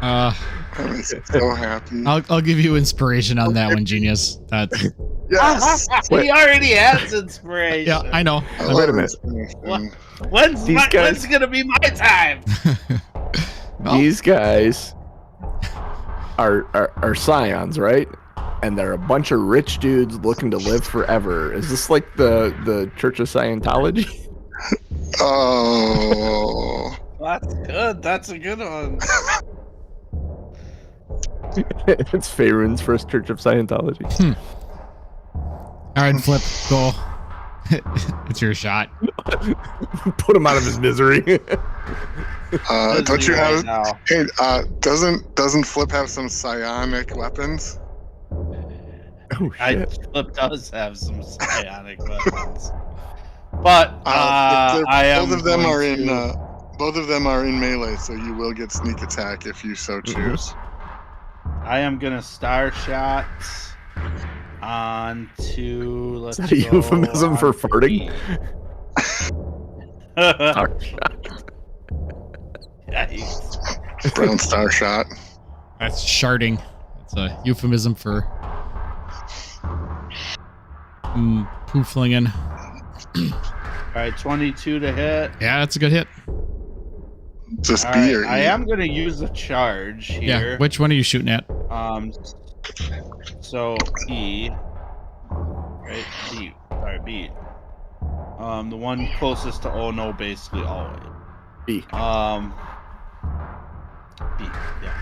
Yeah. That makes me so happy. I'll give you inspiration on that one, Genius. That's Yes. He already has inspiration. yeah, I know. Wait a minute. When's gonna be my time? Well, These guys are Scions, right? And they're a bunch of rich dudes looking to live forever. Is this like the Church of Scion-tology? Oh. That's good. That's a good one. It's Faerun's first Church of Scientology. all right, Flip, go. It's your shot. Put him out of his misery. Don't you have? Now. Hey, doesn't Flip have some psionic weapons? Oh shit! Flip does have some psionic weapons, but I am. Both of them are going in. to- Both of them are in melee, so you will get sneak attack if you so choose. I am gonna star shot onto. Let's Is that a go euphemism for onto farting? Yikes. Brown star shot. That's sharding. It's a euphemism for poo flinging. All right, 22 to hit. Yeah, that's a good hit. Just All B right, or E. I am gonna use a charge here. Yeah, which one are you shooting at? So E, right? B. Sorry, B. The one closest to oh no, basically always. B. B. Yeah.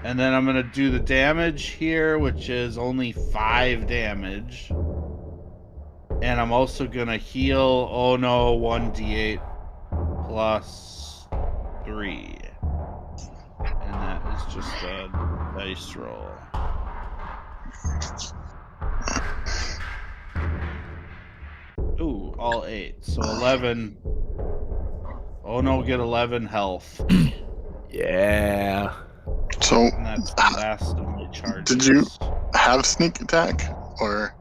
And then I'm gonna do the damage here, which is only 5 damage. And I'm also gonna heal oh no 1d8 plus 3. And that is just a dice roll. Ooh, all 8. So 11. Oh no, get 11 health. Yeah. So, And that's the last of my charges. Did you have sneak attack, or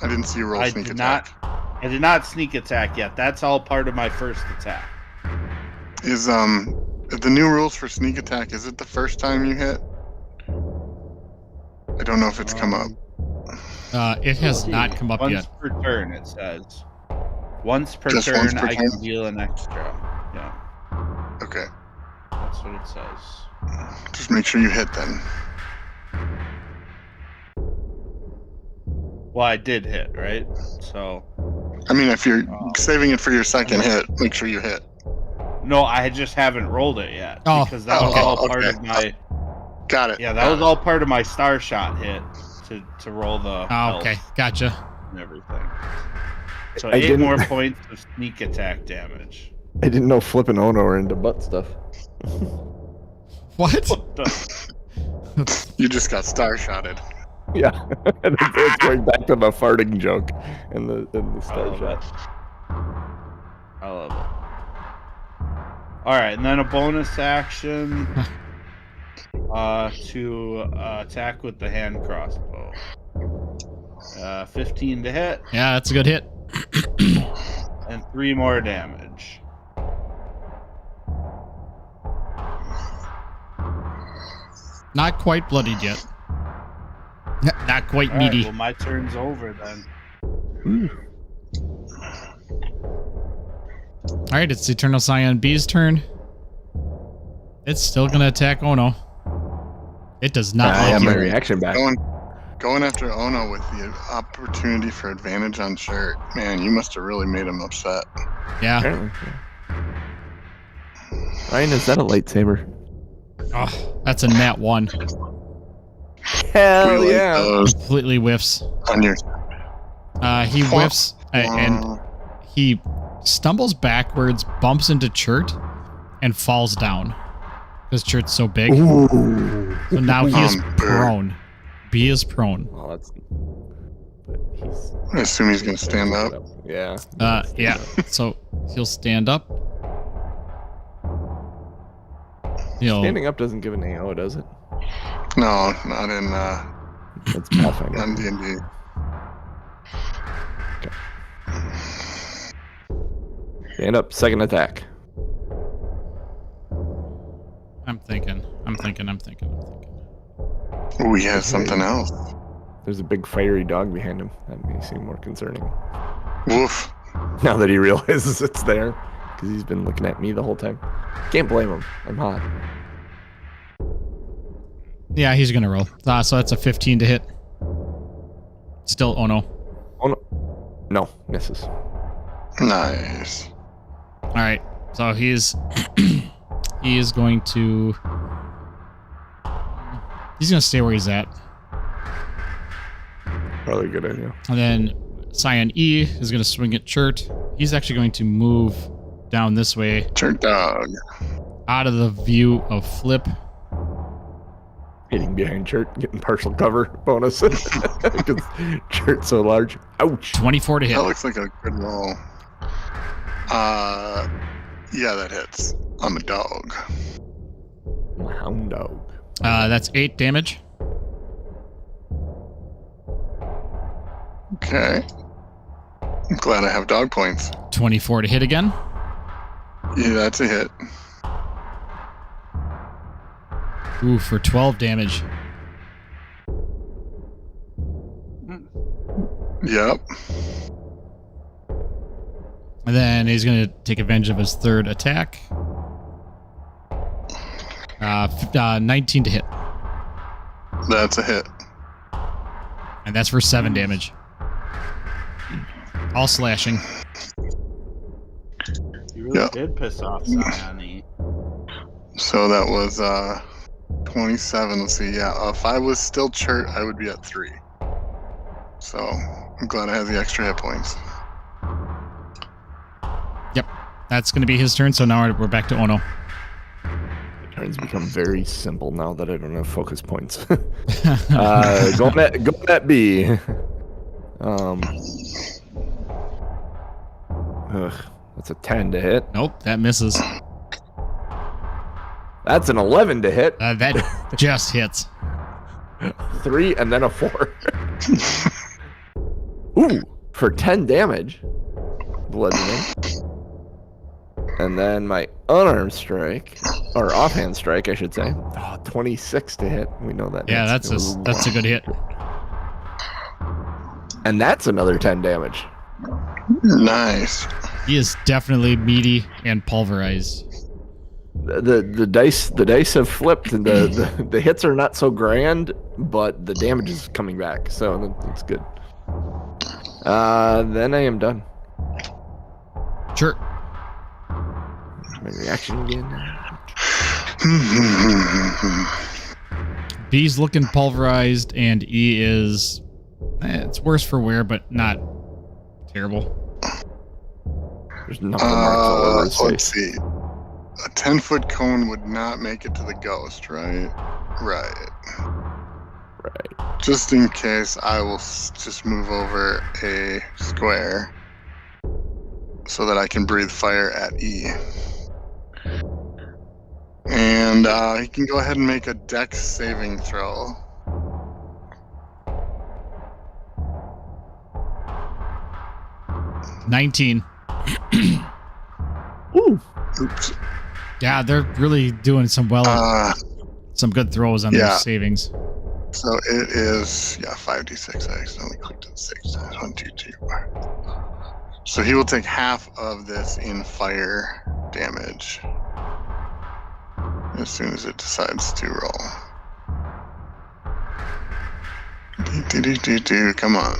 I didn't see you roll sneak attack? I did not sneak attack yet. That's all part of my first attack. Is the new rules for sneak attack? Is it the first time you hit? I don't know if it's come up. It has not come up once yet. per turn, it says. Once per Just turn, once per I turn? can deal an extra. Yeah, Okay, that's what it says. just make sure you hit then. Well, I did hit, right? So, I mean, if you're saving it for your second hit, make sure you hit. no, I just haven't rolled it yet. Oh, because that was all part okay. of my... Got it. Yeah, that was all part of my star shot hit to roll the Oh, okay, health gotcha. and everything. So I 8 didn't- more points of sneak attack damage. I didn't know Flip and Ono were into butt stuff. What? What the... You just got star shotted. Yeah. And it's going back to the farting joke and the star love shot. I love it. Alright, and then a bonus action to attack with the hand crossbow. 15 to hit, Yeah, that's a good hit. and 3 more damage. Not quite bloodied yet. Not quite Alright, meaty. well, my turn's over then. All right, it's Eternal Scion B's turn. It's still gonna attack Ono. It does not I like have you. my reaction back. Going after Ono with the opportunity for advantage on shirt. Man, you must have really made him upset. Yeah. Apparently. Ryan, is that a lightsaber? Oh, that's a nat 1. Hell We like yeah. those Completely whiffs. on your He whiffs and he stumbles backwards, bumps into Chert, and falls down. Because Chert's so big. Ooh. So now he is Boo. prone. B is prone. Well, that's. But he's. I assume he's gonna stand up. Yeah. Yeah. So he'll stand up. Standing up doesn't give an AO, does it? No, not in It's Pathfinder. not in D&D. Stand up, second attack. I'm thinking. Ooh, he has something else. There's a big fiery dog behind him. That may seem more concerning. Woof. Now that he realizes it's there, because he's been looking at me the whole time. Can't blame him. I'm hot. Yeah, he's gonna roll. So that's a 15 to hit. Still, oh no. Oh no. No, misses. Nice. All right, so he is going to. He's gonna stay where he's at, Probably a good idea. and then Scion E is gonna swing at Chert. He's actually going to move down this way, Chert dog. out of the view of Flip. Hitting behind Chert, getting partial cover bonus. Because Chert's so large. Ouch. 24 to hit. That looks like a good roll. Yeah, that hits. I'm a dog. Hound dog. That's 8 damage. Okay. I'm glad I have dog points. 24 to hit again. Yeah, that's a hit. Ooh, for 12 damage. Yep. And then he's going to take advantage of his third attack. 19 to hit. That's a hit. And that's for 7 damage. All slashing. You really Yeah. did piss off Scion. So that was 27. Let's see. Yeah, if I was still Chert, I would be at 3. So I'm glad I have the extra hit points. That's going to be his turn, so now we're back to Ono. Turns become very simple now that I don't have focus points. Go on that B. That's a 10 to hit. Nope, that misses. That's an 11 to hit. That just hits. 3 and then a 4. Ooh, for 10 damage. Bludgeoning. And then my unarmed strike, or offhand strike, I should say. Oh, 26 to hit. We know that. Yeah, hits. that's a good hit. And that's another 10 damage. Nice. He is definitely meaty and pulverized. The dice have flipped, and the hits are not so grand, but the damage is coming back, so that's good. Then I am done. Sure. My reaction again. B's looking pulverized, and E is... it's worse for wear, but not terrible. There's knuckle marks all over his Let's face. see. A 10-foot cone would not make it to the ghost, right? Right. Just in case, I will just move over a square so that I can breathe fire at E. And he can go ahead and make a dex saving throw. $19. Ooh. Oops. Yeah, they're really doing some good throws on their savings. So it is, 5d6. I accidentally clicked on 6 times. 1, 2, 2. So he will take half of this in fire damage as soon as it decides to roll. Come on.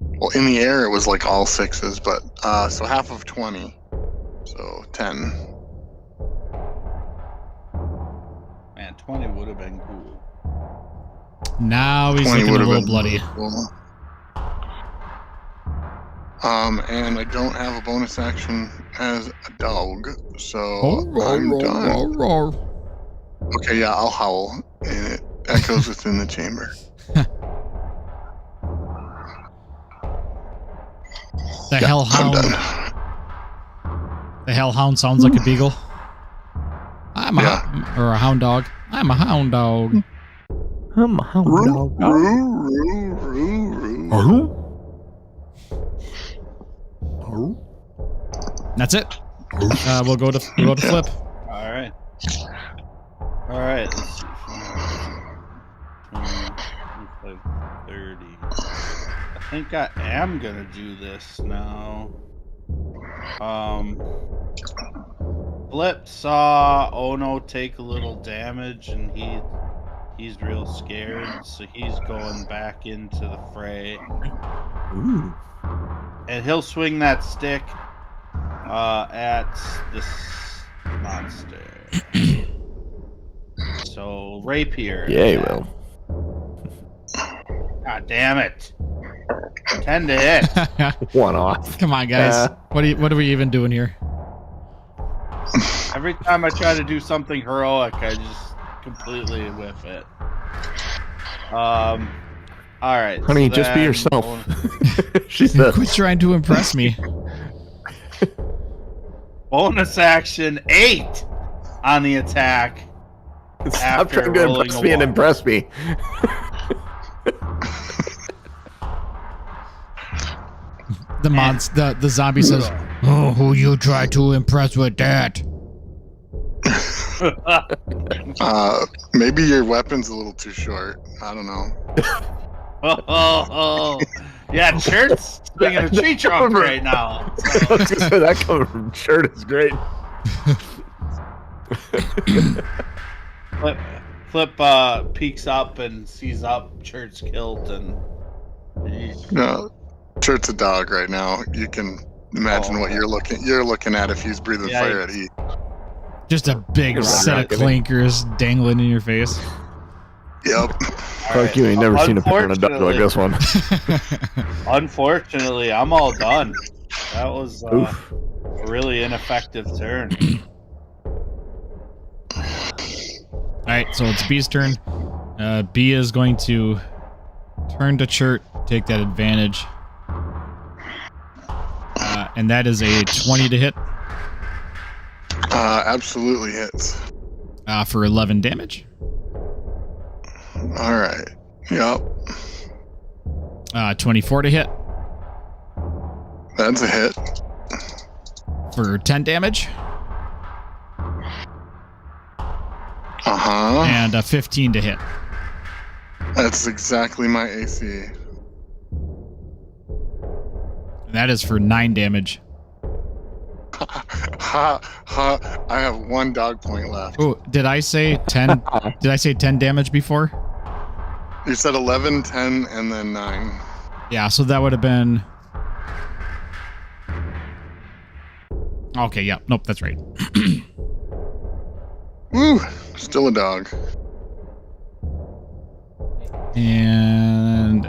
Well, in the air it was like all 6s, but so half of 20. So 10. Man, 20 would have been cool. Now he's looking a little bloody. Cool. And I don't have a bonus action as a dog, so I'm done. Okay, yeah, I'll howl, and it echoes within the chamber. The I'm hellhound. done. The hellhound sounds like a beagle. Or a hound dog. I'm a hound dog. I'm a hound Roo, dog. roo, roo, roo. That's it. We'll go to Flip. All right. Let's see. 25, 30. I think I am gonna do this now. Flip saw Ono take a little damage, and he's real scared, so he's going back into the fray. Ooh. And he'll swing that stick at this monster. So rapier. Yeah, he will. God damn it! 10 to hit. One off. Come on, guys. What are we even doing here? Every time I try to do something heroic, I just completely whiff it. All right, Honey, so just be then yourself. She said. Quit trying to impress me. Bonus action 8 on the attack. Stop After trying to rolling impress a me and one. impress me. The zombie says, "Oh, who you try to impress with that?" Maybe your weapon's a little too short. I don't know. Yeah, Shirt's swinging a tree trunk right now. I was gonna say, that coming from Shirt is great. Flip peeks up and sees up Shirt's kilt, and No, Shirt's a dog right now. You can imagine what you're looking at if he's breathing Yeah, fire at heat. Just a big You're set of rocking it. clankers dangling in your face. Yep. Fuck you, ain't never seen a pair on a dog like this one. Unfortunately, I'm all done. That was Oof. a really ineffective turn. All right, so it's B's turn. B is going to turn to Chert, take that advantage. And that is a 20 to hit Absolutely hits. for 11 damage. All right. Yep. 24 to hit That's a hit. for 10 damage. Uh-huh. And 15 to hit. That's exactly my AC. And that is for 9 damage. Ha, ha. I have 1 dog point left. Oh, did I say 10? Did I say 10 damage before? You said 11, 10, and then 9. Yeah, so that would have been... Okay, yeah. Nope, that's right. Woo! Still a dog. And...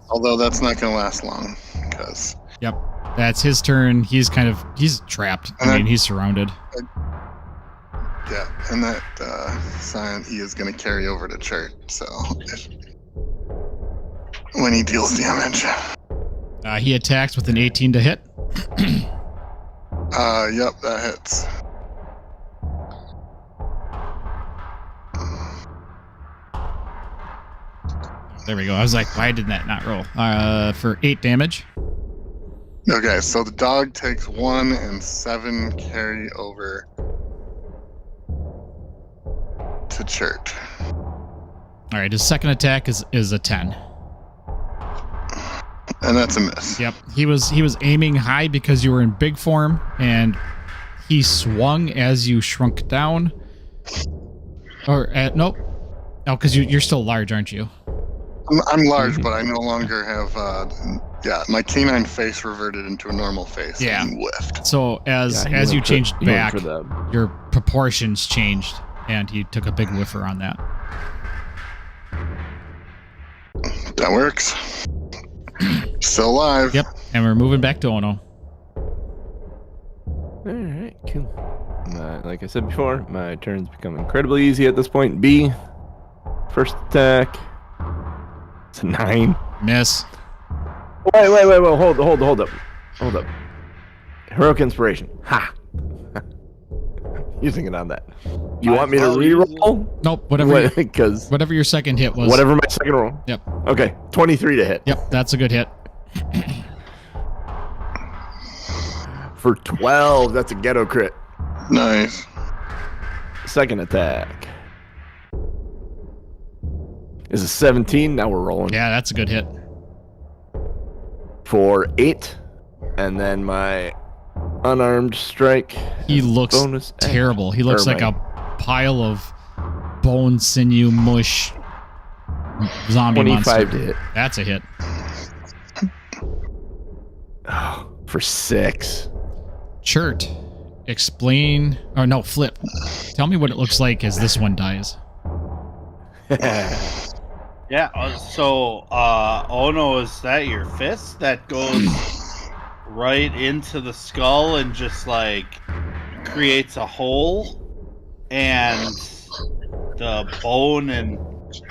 Although that's not going to last long. Because... Yep. That's his turn. He's trapped. I mean, he's surrounded. Yeah, and that Scion E is going to carry over to Chert, so... when he deals damage. He attacks with an 18 to hit. Yep, that hits. There we go. I was like, why did that not roll? For 8 damage. Okay, so the dog takes 1 and 7 carry over to Chert. All right, his second attack is a 10. And that's a miss. Yep. He was aiming high because you were in big form, and he swung as you shrunk down. Or nope. Oh, because you're still large, aren't you? I'm large, but I no longer have. My canine face reverted into a normal face. Yeah. And whiffed. So as you changed back, your proportions changed, and he took a big whiffer on that. That works. Still alive. Yep. And we're moving back to Ono. Alright, cool. Like I said before, my turns become incredibly easy at this point. B, first attack. It's a 9. Miss. Wait, hold up. Heroic inspiration. Ha! using it on that. Do you want me to re-roll? Nope. Whatever. Because whatever your second hit was. whatever my second roll. Yep. Okay, 23 to hit. Yep. That's a good hit. For 12, that's a ghetto crit. Nice. Second attack is a 17. Now we're rolling. Yeah, that's a good hit. For 8, and then my unarmed strike. He looks bonus terrible. He looks like a pile of bone, sinew, mush zombie 25 monster. to hit. That's a hit. For 6. Chert, explain. Or no, Flip. Tell me what it looks like as this one dies. Yeah, so, oh no, is that your fist that goes right into the skull and just, like, creates a hole? And the bone and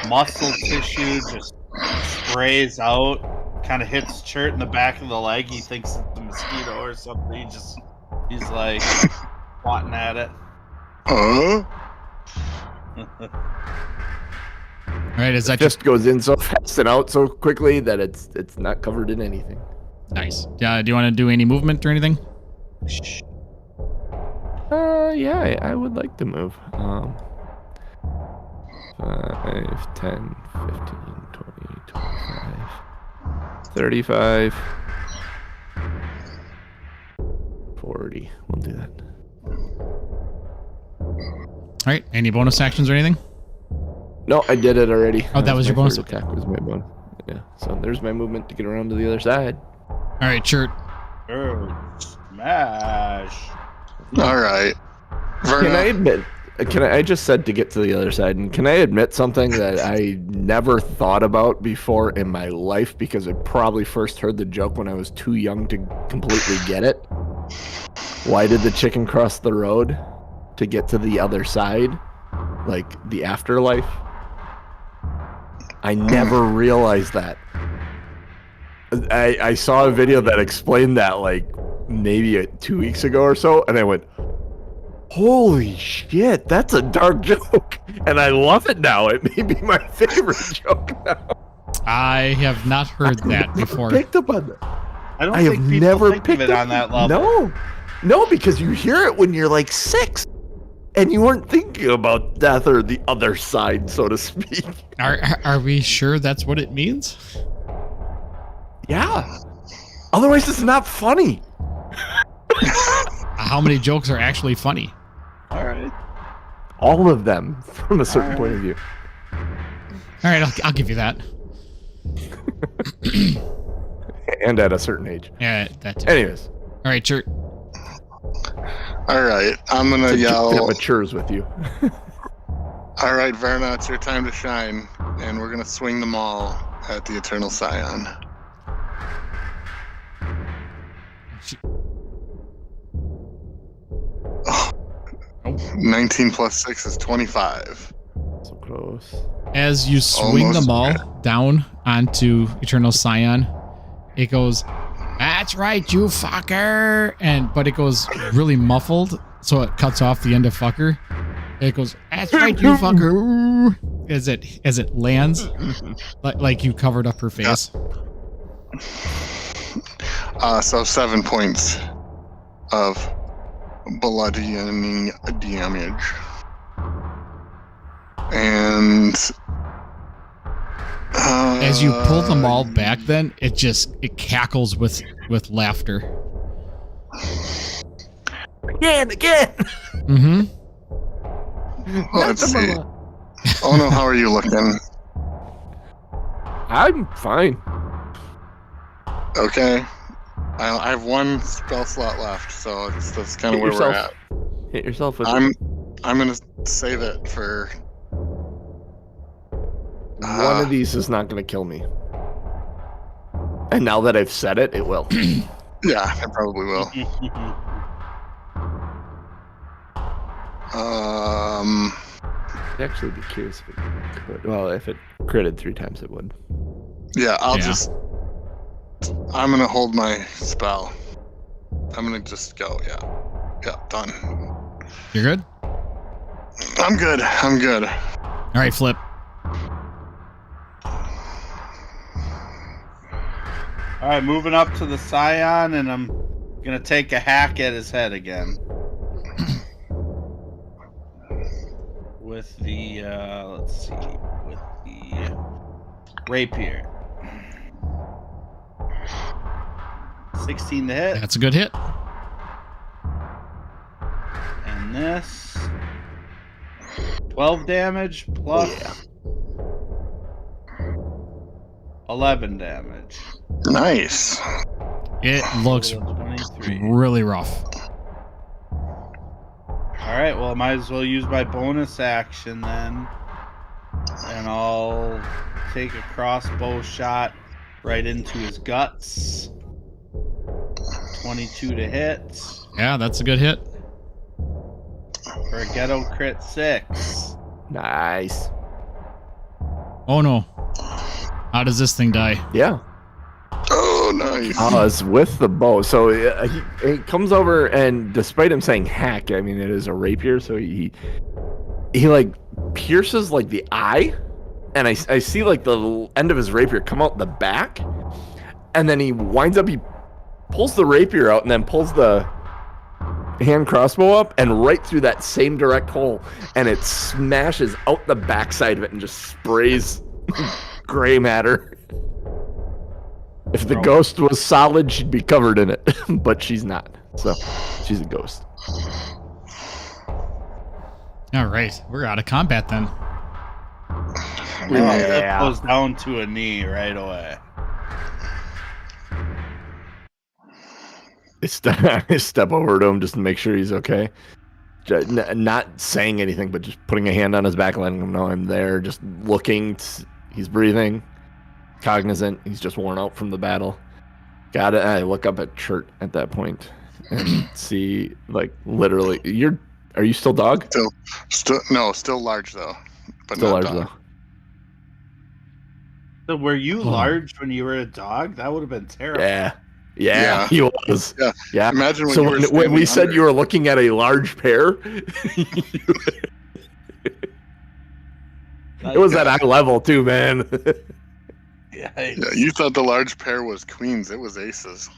muscle tissue just sprays out, kind of hits Chert in the back of the leg. He thinks it's a mosquito or something. He's like, swatting at it. Huh? All right, is that Just goes in so fast and out so quickly that it's not covered in anything. nice? Yeah. Do you want to do any movement or anything? Yeah, I would like to move. 5, 10, 15, 20, 25, 35, 40. We'll do that. All right. Any bonus actions or anything? No, I did it already. Oh, that was your my bonus? third attack was my bonus. Yeah, so there's my movement to get around to the other side. All right, Chert. Smash. All right. Can I admit? I just said to get to the other side, and can I admit something that I never thought about before in my life because I probably first heard the joke when I was too young to completely get it? Why did the chicken cross the road to get to the other side, like the afterlife? I never realized that. I saw a video that explained that like maybe 2 weeks ago or so, and I went, holy shit, that's a dark joke, and I love it now. It may be my favorite joke now. I have not heard that before. Picked up on that. I have think people never think picked of it up on that level. No, because you hear it when you're like 6, and you weren't thinking about death or the other side, so to speak. Are we sure that's what it means? Yeah. Otherwise, it's not funny. How many jokes are actually funny? All right. All of them, from a certain point of view. All right, I'll give you that. And at a certain age. Yeah, that too. Anyways. All right, Chert. All right. I'm going to yell. Matures with you. All right, Verna, it's your time to shine. And we're going to swing them all at the Eternal Scion. Oh. 19 plus 6 is 25. So close. As you swing Almost them all down onto Eternal Scion, it goes, "That's right, you fucker!" But it goes really muffled, so it cuts off the end of fucker. It goes, "That's right, you fucker!" as it lands, like you covered up her face. So 7 points of bludgeoning damage. And as you pull them all back, then it cackles with laughter. Again. Mm-hmm. let's see. Oh no, how are you looking? I'm fine. Okay. I have one spell slot left, so that's kind of where we're at. Hit yourself with I'm gonna save it for. one of these is not going to kill me. And now that I've said it, it will. Yeah, it probably will. I'd actually be curious if it could. Well, if it critted 3 times, it would. Yeah, I'm gonna hold my spell. I'm gonna just go. Yeah, done. You're good? I'm good. I'm good. All right, Flip. All right, moving up to the Scion, and I'm gonna take a hack at his head again with the let's see, with the rapier. 16 to hit, That's a good hit. and this 12 damage plus 11 damage. Nice. It looks 23. really rough. All right, well, I might as well use my bonus action then, and I'll take a crossbow shot right into his guts. 22 to hit Yeah, that's a good hit. for a ghetto crit 6. Nice. Oh no. How does this thing die? Yeah. Oh, nice. Oh, it's with the bow. So he comes over, and despite him saying hack, I mean, it is a rapier, so he like pierces like the eye, and I see like the end of his rapier come out the back, and then he winds up, he pulls the rapier out and then pulls the hand crossbow up and right through that same direct hole, and it smashes out the backside of it and just sprays gray matter. If the ghost was solid, she'd be covered in it, but she's not. So she's a ghost. All right, we're out of combat then. That goes down to a knee right away. I step over to him just to make sure he's okay. Not saying anything, but just putting a hand on his back, letting him know I'm there, just looking. He's breathing, cognizant. He's just worn out from the battle. Got it. I look up at Chert at that point and see, like, literally, are you still dog? Still large though. But Still not large dog. So were you large when you were a dog? That would have been terrible. Yeah, he was. Yeah. Imagine when so you were when we standing said under. you were looking at a large pair, it was at eye level too, man. Yeah, You thought the large pair was queens. It was aces.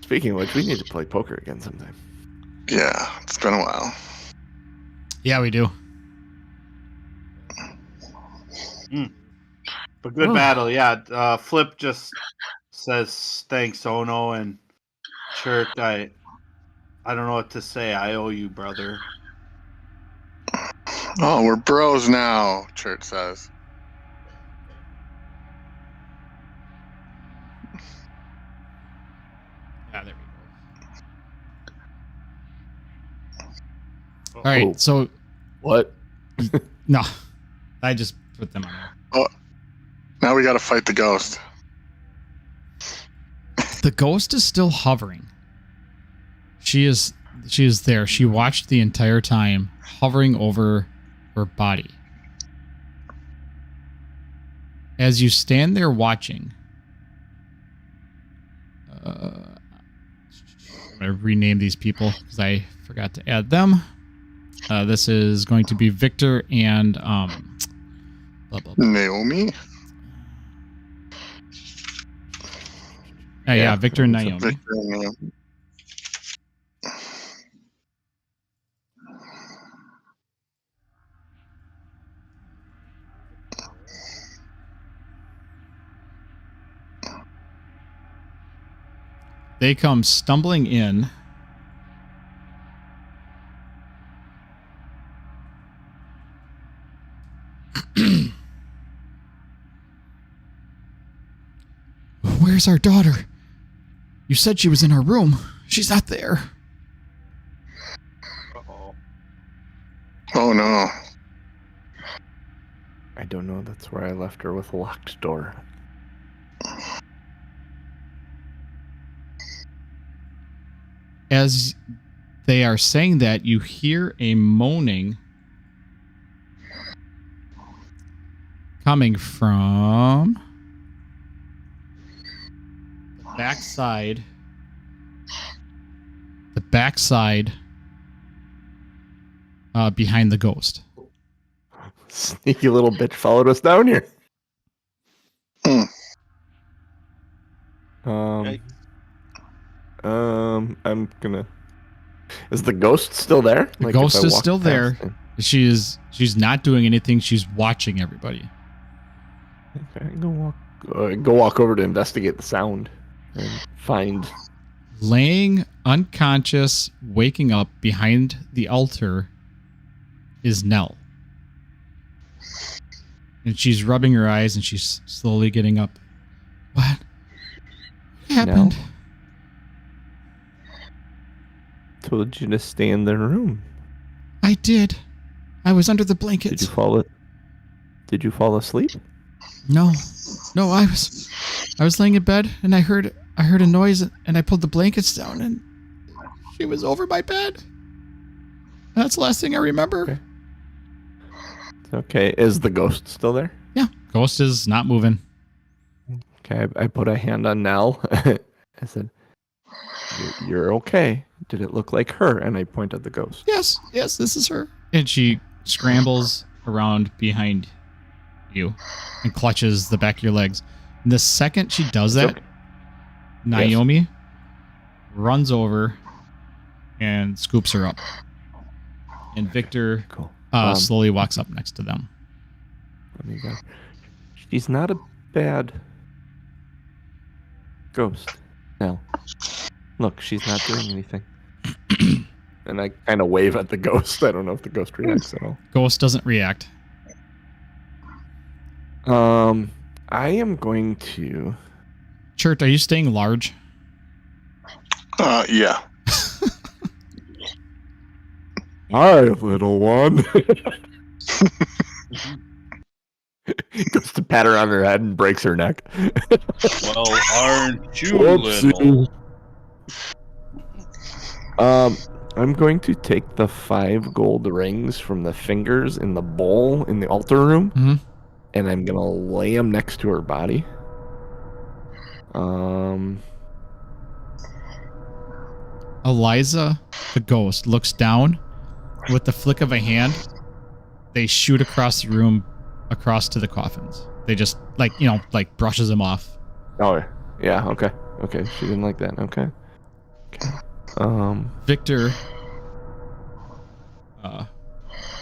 Speaking of which, we need to play poker again sometime. Yeah, it's been a while. Yeah, we do. But good battle, yeah. Flip just says thanks, Ono, and Chert, I don't know what to say. I owe you, brother. Oh, we're bros now, Church says. Yeah, there we go. All right, so What? no, I just put them on there. Oh, now we got to fight the ghost. The ghost is still hovering. She is there. She watched the entire time, hovering over her body. As you stand there watching, I'm going to rename these people because I forgot to add them. This is going to be Victor and blah, blah, blah. Naomi? Yeah, Victor and Naomi. Victor and Naomi. They come stumbling in. Where's our daughter? You said she was in her room. She's not there. Uh-oh. Oh no. I don't know. That's where I left her with a locked door. As they are saying that, you hear a moaning coming from the backside backside behind the ghost. Sneaky little bitch followed us down here. Okay. I'm gonna. Is the ghost still there? The Like, ghost if I is walk still there. past it? She's not doing anything. She's watching everybody. Okay, go walk over to investigate the sound and find. Laying unconscious, waking up behind the altar is Nell. And she's rubbing her eyes and she's slowly getting up. What happened? Nell? Told you to stay in the room. I did. I was under the blankets. Did you fall asleep? No, I was laying in bed and I heard a noise and I pulled the blankets down and she was over my bed. That's the last thing I remember. Okay. Okay, is the ghost still there? Yeah, ghost is not moving. Okay, I put a hand on Nell. I said, "You're okay. Did it look like her?" And I point at the ghost. Yes, this is her. And she scrambles around behind you and clutches the back of your legs. And the second she does that, Okay. Naomi runs over and scoops her up. And Victor Cool. slowly walks up next to them. Let me go. She's not a bad ghost. No. Look, she's not doing anything. And I kind of wave at the ghost. I don't know if the ghost reacts at all. Ghost doesn't react. I am going to. Chert, are you staying large? Yeah. Hi, little one. Goes to pat her on her head and breaks her neck. Well, aren't you Whoopsie. little? I'm going to take the 5 gold rings from the fingers in the bowl in the altar room, Mhm. and I'm gonna lay them next to her body. Eliza, the ghost, looks down. With the flick of a hand, they shoot across the room, across to the coffins. They just, like brushes them off. Oh, yeah. Okay. She didn't like that. Okay. Victor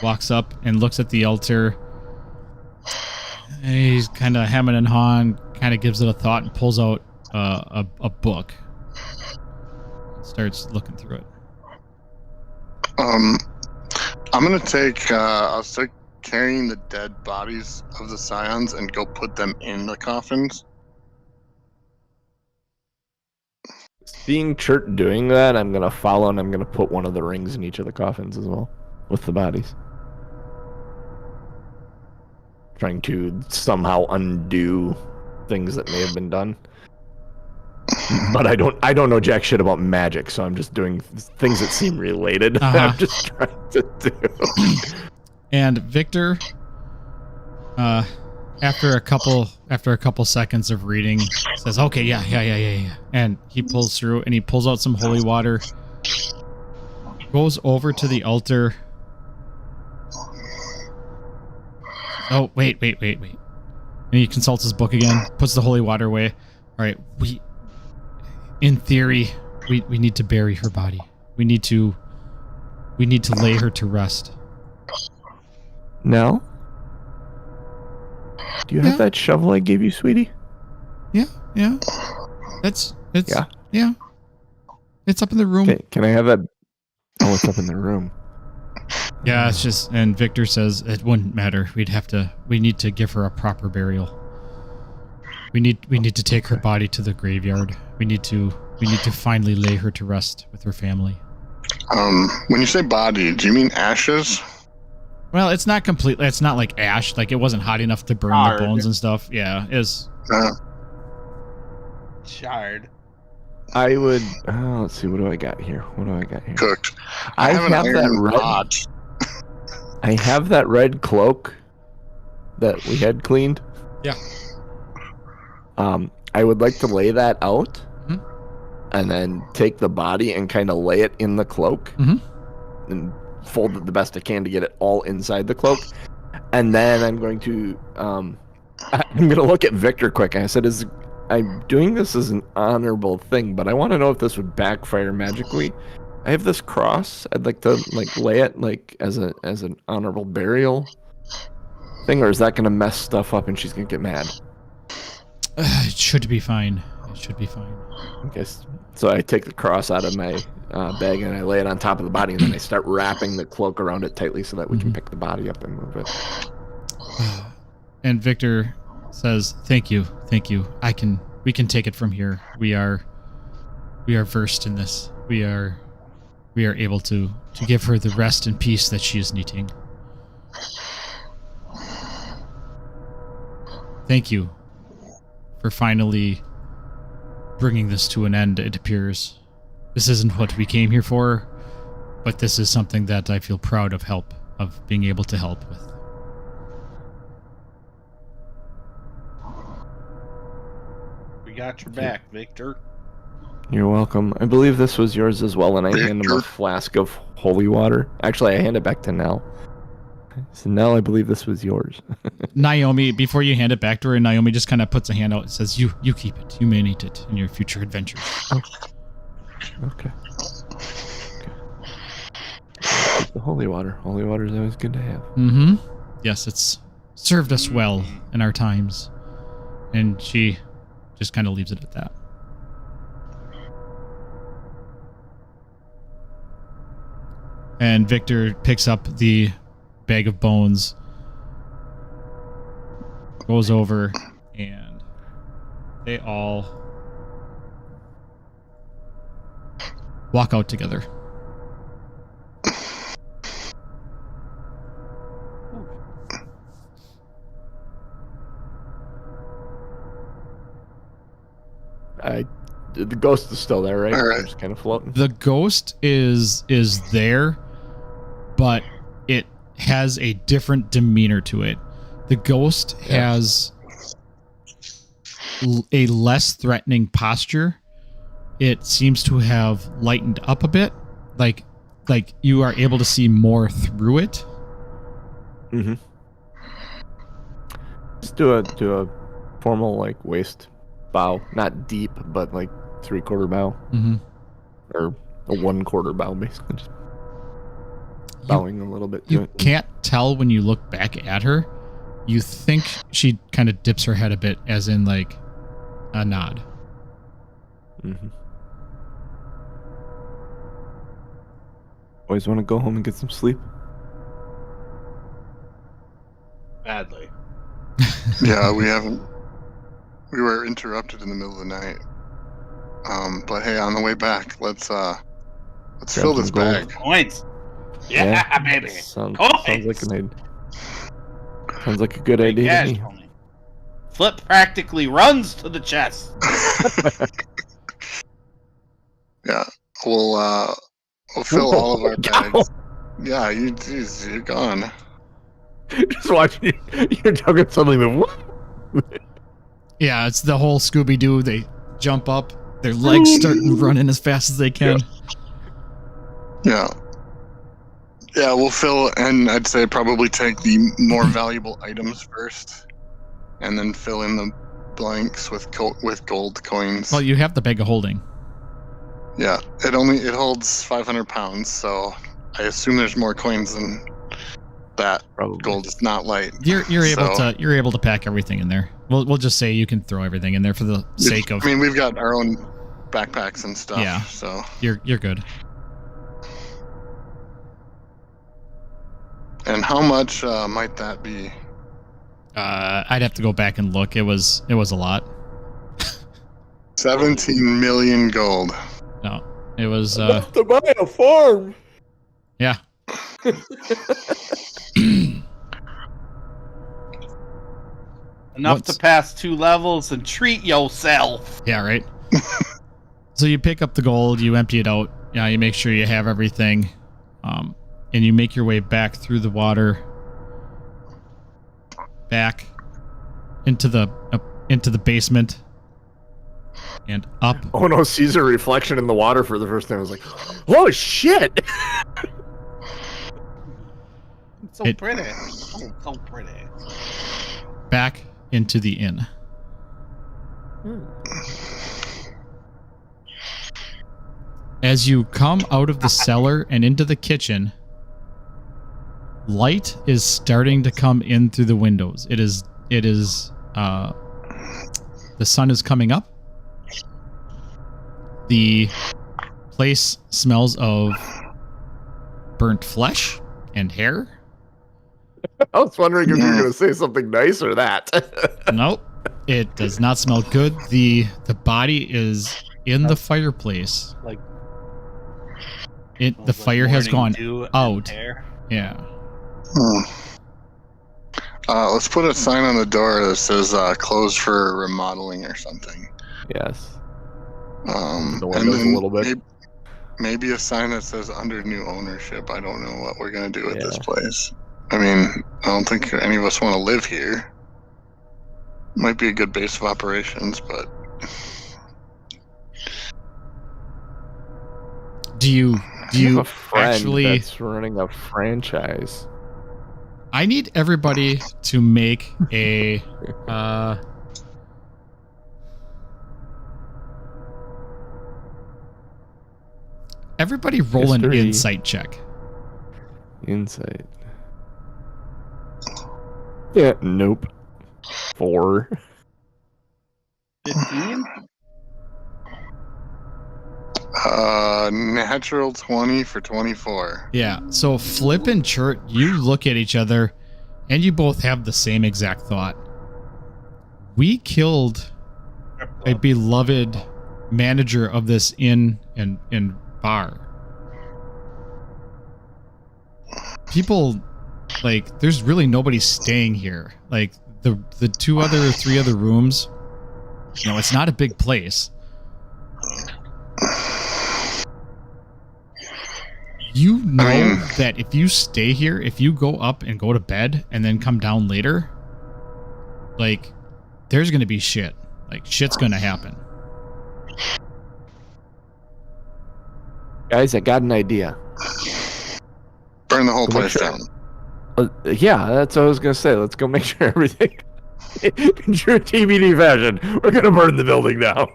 walks up and looks at the altar. And he's kind of hemming and hawing, kind of gives it a thought and pulls out a book. Starts looking through it. I'm gonna take. I'll start carrying the dead bodies of the Scions and go put them in the coffins. Seeing Chert doing that, I'm gonna follow and I'm gonna put one of the rings in each of the coffins as well, with the bodies. Trying to somehow undo things that may have been done. But I don't know jack shit about magic, so I'm just doing things that seem related. I'm just trying to do. And Victor, after a couple seconds of reading, says, "Okay, yeah," and he pulls through and he pulls out some holy water, goes over to the altar. Oh, wait. And he consults his book again, puts the holy water away. All right, in theory, we need to bury her body. We need to lay her to rest. Nell? Do you have that shovel I gave you, sweetie? Yeah. It's Yeah. It's up in the room. Okay, can I have that? Oh, it's up in the room. Yeah, it's just, and Victor says it wouldn't matter. We need to give her a proper burial. We need to take her body to the graveyard. We need to finally lay her to rest with her family. When you say body, do you mean ashes? Well, it's not completely. It's not like ash. Like it wasn't hot enough to burn the bones and stuff. Yeah, it's Shard. I would. Let's see. What do I got here? Cooked. I have have an that iron red. pot. I have that red cloak that we had cleaned. Yeah. I would like to lay that out. and then take the body and kind of lay it in the cloak and fold it the best I can to get it all inside the cloak. And then I'm going to look at Victor quick. And I said, I'm doing this as an honorable thing, but I want to know if this would backfire magically. I have this cross. I'd like to lay it as an honorable burial thing, or is that going to mess stuff up and she's going to get mad? It should be fine. It should be fine. Okay, so I take the cross out of my bag and I lay it on top of the body, and then I start wrapping the cloak around it tightly so that we can pick the body up and move it. And Victor says, "Thank you. We can take it from here. We are versed in this. We are able to give her the rest and peace that she is needing. Thank you for finally bringing this to an end, it appears. This isn't what we came here for, but this is something that I feel proud of being able to help with." We got your back, Victor. You're welcome. I believe this was yours as well, and I hand him a flask of holy water. Actually, I hand it back to Nell. So Nell, I believe this was yours. Naomi, before you hand it back to her, Naomi just kind of puts a hand out and says, You keep it. You may need it in your future adventures. Okay. The holy water. Holy water is always good to have. Mm-hmm. Yes, it's served us well in our times. And she just kind of leaves it at that. And Victor picks up the bag of bones, goes over, and they all walk out together. The ghost is still there, right? All right. Just kind of floating. The ghost is there, but it has a different demeanor to it. The ghost has a less threatening posture. It seems to have lightened up a bit, like you are able to see more through it. Mm-hmm. Just do a formal waist bow, not deep, but 3/4 bow, or a 1/4 bow, basically. Just bowing a little bit. You can't tell when you look back at her. You think she kind of dips her head a bit, as in a nod. Mm-hmm. Always want to go home and get some sleep. Badly. Yeah, we haven't. We were interrupted in the middle of the night. But hey, on the way back, let's fill this bag. Points. Yeah, baby. Sounds like a good idea Cash, to me. homie. Flip practically runs to the chest. Yeah, we'll fill all of our bags. Yeah, you're gone. Just watching you're talking suddenly. What? Yeah, it's the whole Scooby-Doo. They jump up, their legs start running as fast as they can. Yeah. Yeah, we'll fill, and I'd say probably take the more valuable items first, and then fill in the blanks with gold coins. Well, you have the bag of holding. Yeah, it holds 500 pounds, so I assume there's more coins than that. Probably. Gold is not light. You're able to pack everything in there. We'll just say you can throw everything in there for the sake of. I mean, we've got our own backpacks and stuff. Yeah. So you're good. And how much might that be? I'd have to go back and look. It was a lot. 17 million gold. No, it was. Enough to buy a farm. Yeah. Enough to pass 2 levels and treat yourself. Yeah, right. So you pick up the gold, you empty it out. Yeah, you make sure you have everything, and you make your way back through the water, back into the basement, and up. Oh no, sees a reflection in the water for the first time. I was like, oh shit! It's so pretty. So pretty. Back into the inn. As you come out of the cellar and into the kitchen, light is starting to come in through the windows. It is the sun is coming up. The place smells of burnt flesh and hair. I was wondering if you were going to say something nice or that. Nope. It does not smell good. The body is in the fireplace. Like the fire has gone out. Hair. Yeah. Let's put a sign on the door that says closed for remodeling or something. Yes. And The windows then a little bit. maybe a sign that says under new ownership. I don't know what we're going to do with this place. I mean, I don't think any of us want to live here. Might be a good base of operations, but... Do you have a friend actually... that's running a franchise. I need everybody to make a... everybody roll an History. insight check. Insight. Yeah, nope. 4. 15? Natural 20 for 24. Yeah, so Flip and Chert, you look at each other, and you both have the same exact thought. We killed a beloved manager of this inn and bar. People, like, there's really nobody staying here. Like, the 3 other rooms, you know, it's not a big place. You know that if you stay here, if you go up and go to bed and then come down later, like, there's going to be shit. Like, shit's going to happen. Guys, I got an idea. Burn the whole place down. Yeah, that's what I was going to say. Let's go make sure everything... In true TBD fashion, we're going to burn the building down.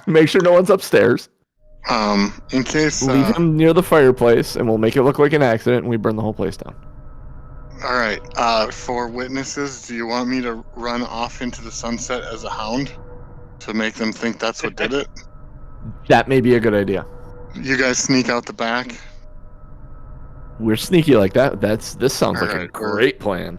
Make sure no one's upstairs. In case... Leave him near the fireplace, and we'll make it look like an accident, and we burn the whole place down. All right. For witnesses, do you want me to run off into the sunset as a hound to make them think that's what did it? That may be a good idea. You guys sneak out the back. We're sneaky like that. This sounds like a Alright, great plan.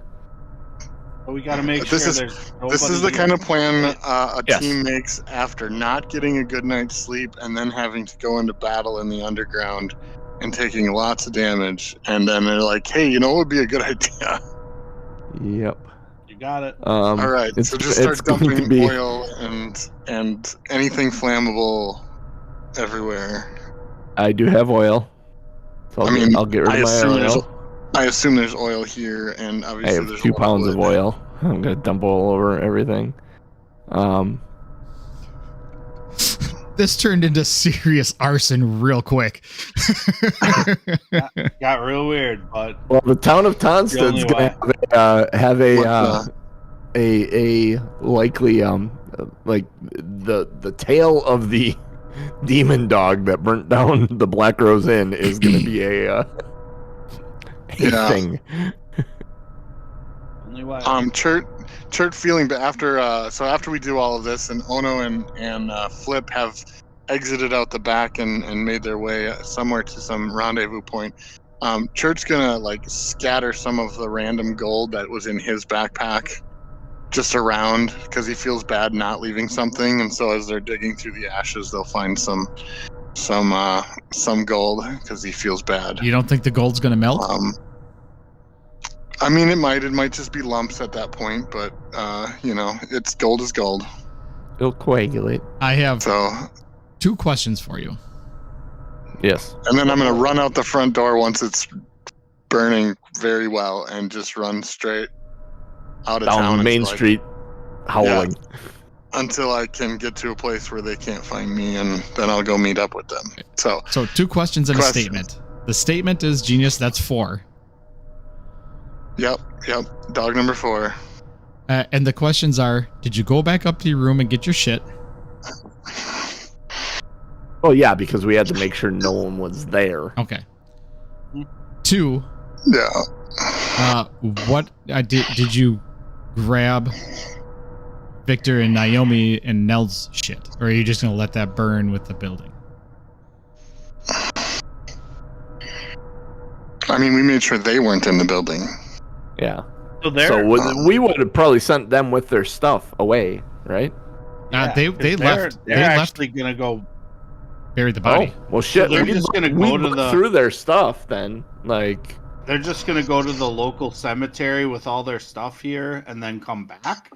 But we got to make This sure is- there's This is the nobody kind of plan a Yes. team makes after not getting a good night's sleep and then having to go into battle in the underground and taking lots of damage. And then they're like, hey, you know what would be a good idea? Yep. You got it. All right, so just start going to dumping be- oil and anything flammable everywhere. I do have oil. So I'll get rid of my oil. I assume there's oil here, and I obviously have there's 2 a lot pounds of wood. oil. I'm gonna dump oil over everything. This turned into serious arson real quick. Got real weird, but Well, the town of The only Tonstad's gonna have a likely like the tail of the demon dog that burnt down the Black Rose Inn is gonna be a Yeah. thing. only way. Chert feeling, but after we do all of this, and Ono and Flip have exited out the back and made their way somewhere to some rendezvous point. Chert's gonna like scatter some of the random gold that was in his backpack just around because he feels bad not leaving something, and so as they're digging through the ashes, they'll find some gold because he feels bad. You don't think the gold's going to melt? I mean, it might just be lumps at that point, but it's gold is gold. It'll coagulate. I have So, 2 questions for you. Yes. and then I'm gonna run out the front door once it's burning very well, and just run straight out of town. Down Main until Street, howling. until I can get to a place where they can't find me, and then I'll go meet up with them. So 2 questions and a Questions. statement. The statement is genius. That's 4. Yep. Dog number 4. And the questions are: did you go back up to your room and get your shit? Oh yeah, because we had to make sure no one was there. Okay. 2. Yeah. What did you grab Victor and Naomi and Nell's shit, or are you just gonna let that burn with the building? I mean, we made sure they weren't in the building. Yeah. So We would have probably sent them with their stuff away, right? They left. They're They left. actually gonna go. Bury the body. Oh, well, shit. So they're just gonna go we to looked the- through their stuff then. Like, They're just gonna go to the local cemetery with all their stuff here, and then come back.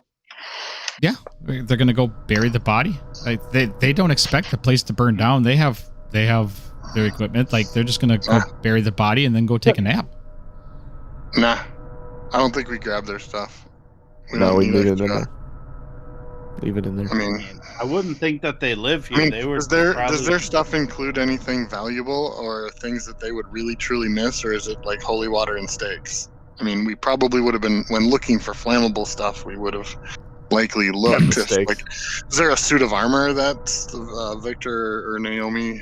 Yeah, they're gonna go bury the body. Like they don't expect the place to burn down. They have their equipment. Like they're just gonna go bury the body and then go take a nap. Nah, I don't think we grabbed their stuff. no, don't we need leave it extra. in there. Leave it in there. I mean, I wouldn't think that they live here. I mean, They were. does their stuff include anything valuable or things that they would really truly miss, or is it like holy water and steaks? I mean, we probably would have been, when looking for flammable stuff, we would have likely looked. the If, steaks. like, is there a suit of armor that Victor or Naomi?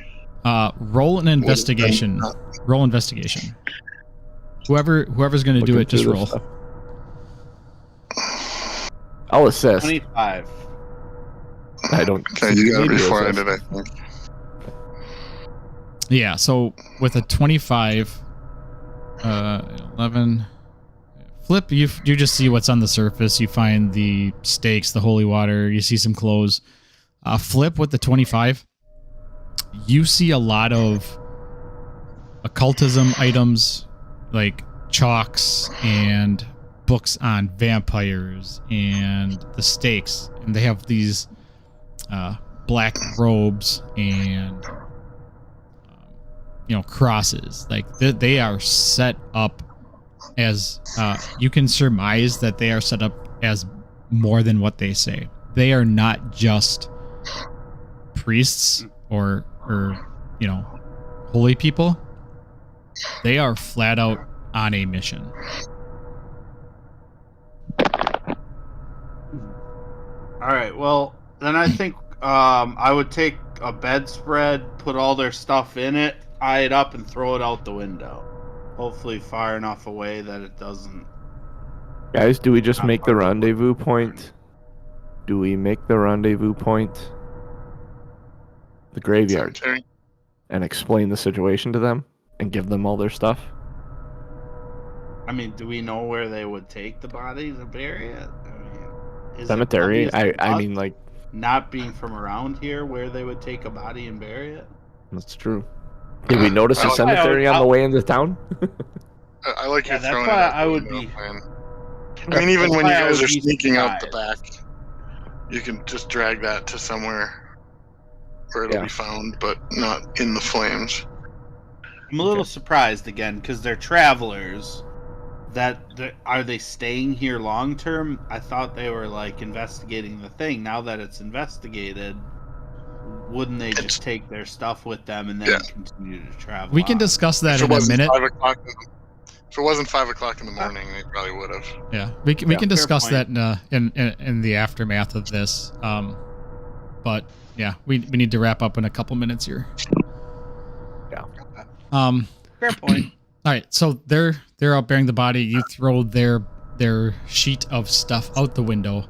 Roll an investigation. Roll investigation. Whoever's gonna do Looking it, just through the roll. stuff. I'll assist. 25. I don't. Okay, you got it need to before I assist. did, I think. Yeah. So with a 25, 11. Flip. You just see what's on the surface. You find the stakes, the holy water. You see some clothes. Flip with the 25. You see a lot of occultism items like chalks and books on vampires and the stakes, and they have these black robes and crosses. Like they are set up as you can surmise that they are set up as more than what they say. They are not just priests or holy people. They are flat out on a mission. All right. Well, then I think I would take a bedspread, put all their stuff in it, tie it up, and throw it out the window. Hopefully, far enough away that it doesn't. Guys, do we just make the rendezvous point? Do we make the rendezvous point the graveyard Cemetery? and explain the situation to them and give them all their stuff? I mean, do we know where they would take the body to bury it? I mean, is it Cemetery? obvious I enough, mean, like, not being from around here, where they would take a body and bury it. that's true. Did we notice a Well, cemetery on the way into town? I like Yeah, you that's throwing it why out the I would window, be- man. I mean, even That's when you why I guys would are be sneaking out the surprised. back, you can just drag that to somewhere where it'll Yeah. be found, but not in the flames. I'm a little surprised again because they're travelers. Are they staying here long term? I thought they were like investigating the thing. Now that it's investigated, wouldn't they just take their stuff with them and then Yeah. continue to travel? We can on? discuss that If in it a wasn't minute. 5 o'clock, if it wasn't 5 o'clock in the morning, they probably would have. Yeah, we can fair discuss point. that in the aftermath of this. But yeah, we need to wrap up in a couple minutes here. Yeah. Fair point. All right, so they're out burying the body. You throw their sheet of stuff out the window,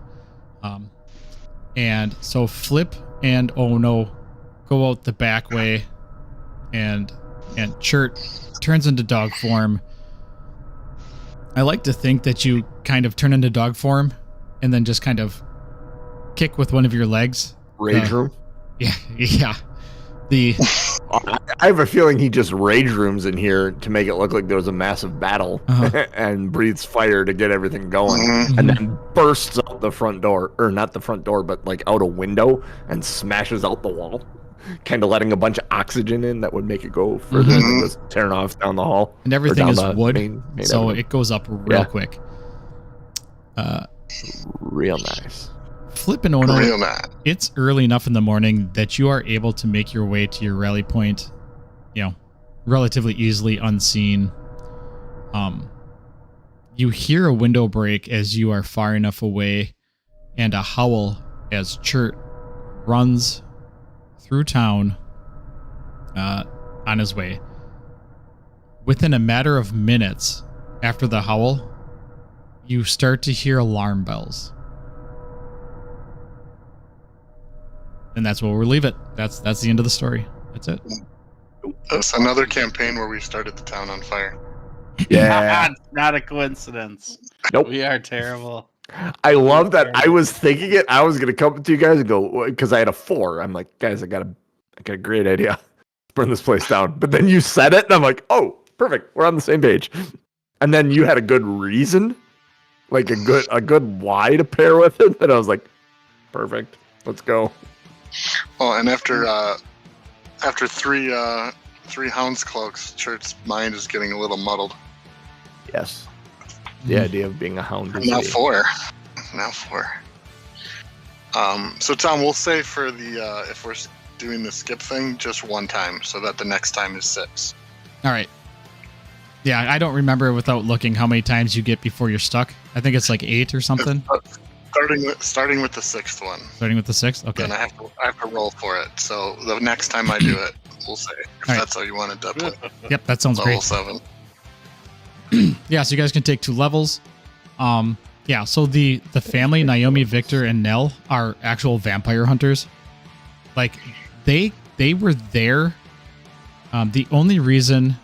and so Flip and Oh No go out the back way, and Chert turns into dog form. I like to think that you kind of turn into dog form, and then just kind of kick with one of your legs. Rage room? Yeah. The I have a feeling he just rage rooms in here to make it look like there was a massive battle and breathes fire to get everything going. Mhm. And then bursts out the front door, or not the front door, but like out a window and smashes out the wall, kind of letting a bunch of oxygen in that would make it go further than just tearing off down the hall. and everything down is the wood, main so avenue. it goes up real Yeah. quick. Real nice. Flip and Ono, Real mad. it's early enough in the morning that you are able to make your way to your rally point, relatively easily unseen. You hear a window break as you are far enough away, and a howl as Chert runs through town on his way. Within a matter of minutes after the howl, you start to hear alarm bells. And that's where we'll leave it. That's the end of the story. That's it. That's another campaign where we started the town on fire. Yeah. Not a coincidence. Nope. We are terrible. I love that. I was thinking it. I was gonna come to you guys and go because I had a 4. I'm like, guys, I got a great idea. Burn this place down. But then you said it, and I'm like, oh, perfect. We're on the same page. And then you had a good reason, like a good why to pair with it. And I was like, perfect. Let's go. Oh, and after three hounds cloaks, Chert's mind is getting a little muddled. Yes. The idea of being a hound. Now 4. So Tom, we'll say for the if we're doing the skip thing, just one time, so that the next time is 6. All right. Yeah, I don't remember without looking how many times you get before you're stuck. I think it's like 8 or something. Starting with the 6th one. Starting with the 6th? Okay. Then I have to roll for it. So the next time I do it, we'll say if All that's how you want it to play. Yep, that sounds Level great. 7. Yeah, so you guys can take 2 levels. Yeah, so the family, Naomi, Victor, and Nell, are actual vampire hunters. Like, they were there. The only reason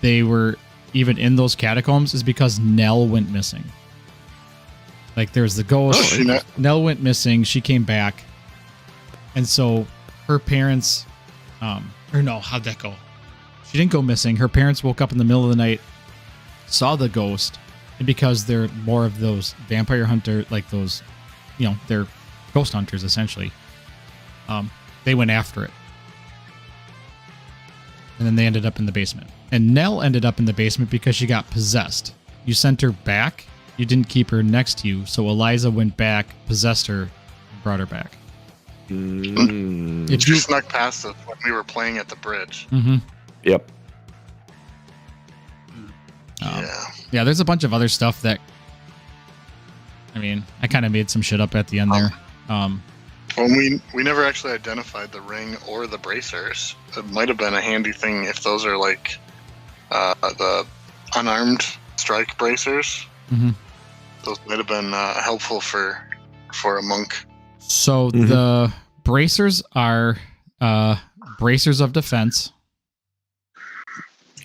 they were even in those catacombs is because Nell went missing. Like, there's the ghost. Nell went missing. She came back. And so her parents, or no, how'd that go? She didn't go missing. Her parents woke up in the middle of the night, saw the ghost, and because they're more of those vampire hunter, like those, they're ghost hunters essentially. They went after it. And then they ended up in the basement. And Nell ended up in the basement because she got possessed. You sent her back. You didn't keep her next to you. So Eliza went back, possessed her, and brought her back. She snuck past us when we were playing at the bridge. Mm-hmm. Yep. Yeah, there's a bunch of other stuff that, I kind of made some shit up at the end there. Well, we never actually identified the ring or the bracers. It might have been a handy thing if those are like the unarmed strike bracers. Mm-hmm. Those might have been helpful for a monk. So the bracers are bracers of defense.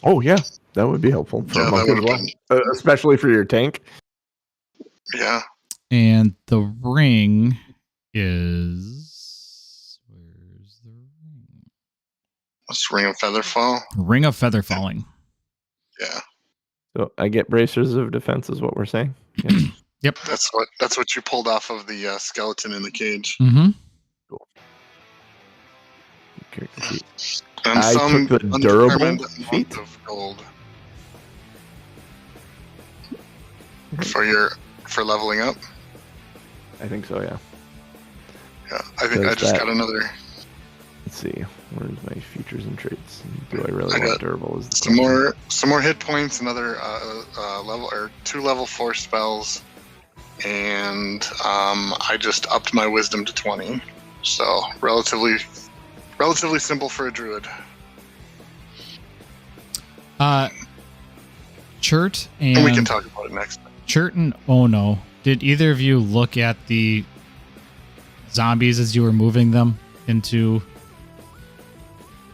Oh, yeah. That would be helpful for a monk as well. Especially for your tank. Yeah. And the ring is... Where's the ring? It's Ring of Featherfall. Ring of Featherfalling. Yeah. So I get bracers of defense is what we're saying. Yeah. Yep. That's what you pulled off of the skeleton in the cage. Mm-hmm. Cool. Okay. And I some took the durable undetermined feat amount of gold for leveling up. I think so, yeah. Yeah, I think I just got another. Let's see. Where's my features and traits? Do I really want durable? Is the some more hit points, another level or 2 level 4 spells, and I just upped my wisdom to 20. So relatively simple for a druid. Chert and we can talk about it next time. Chert and Ono, did either of you look at the zombies as you were moving them into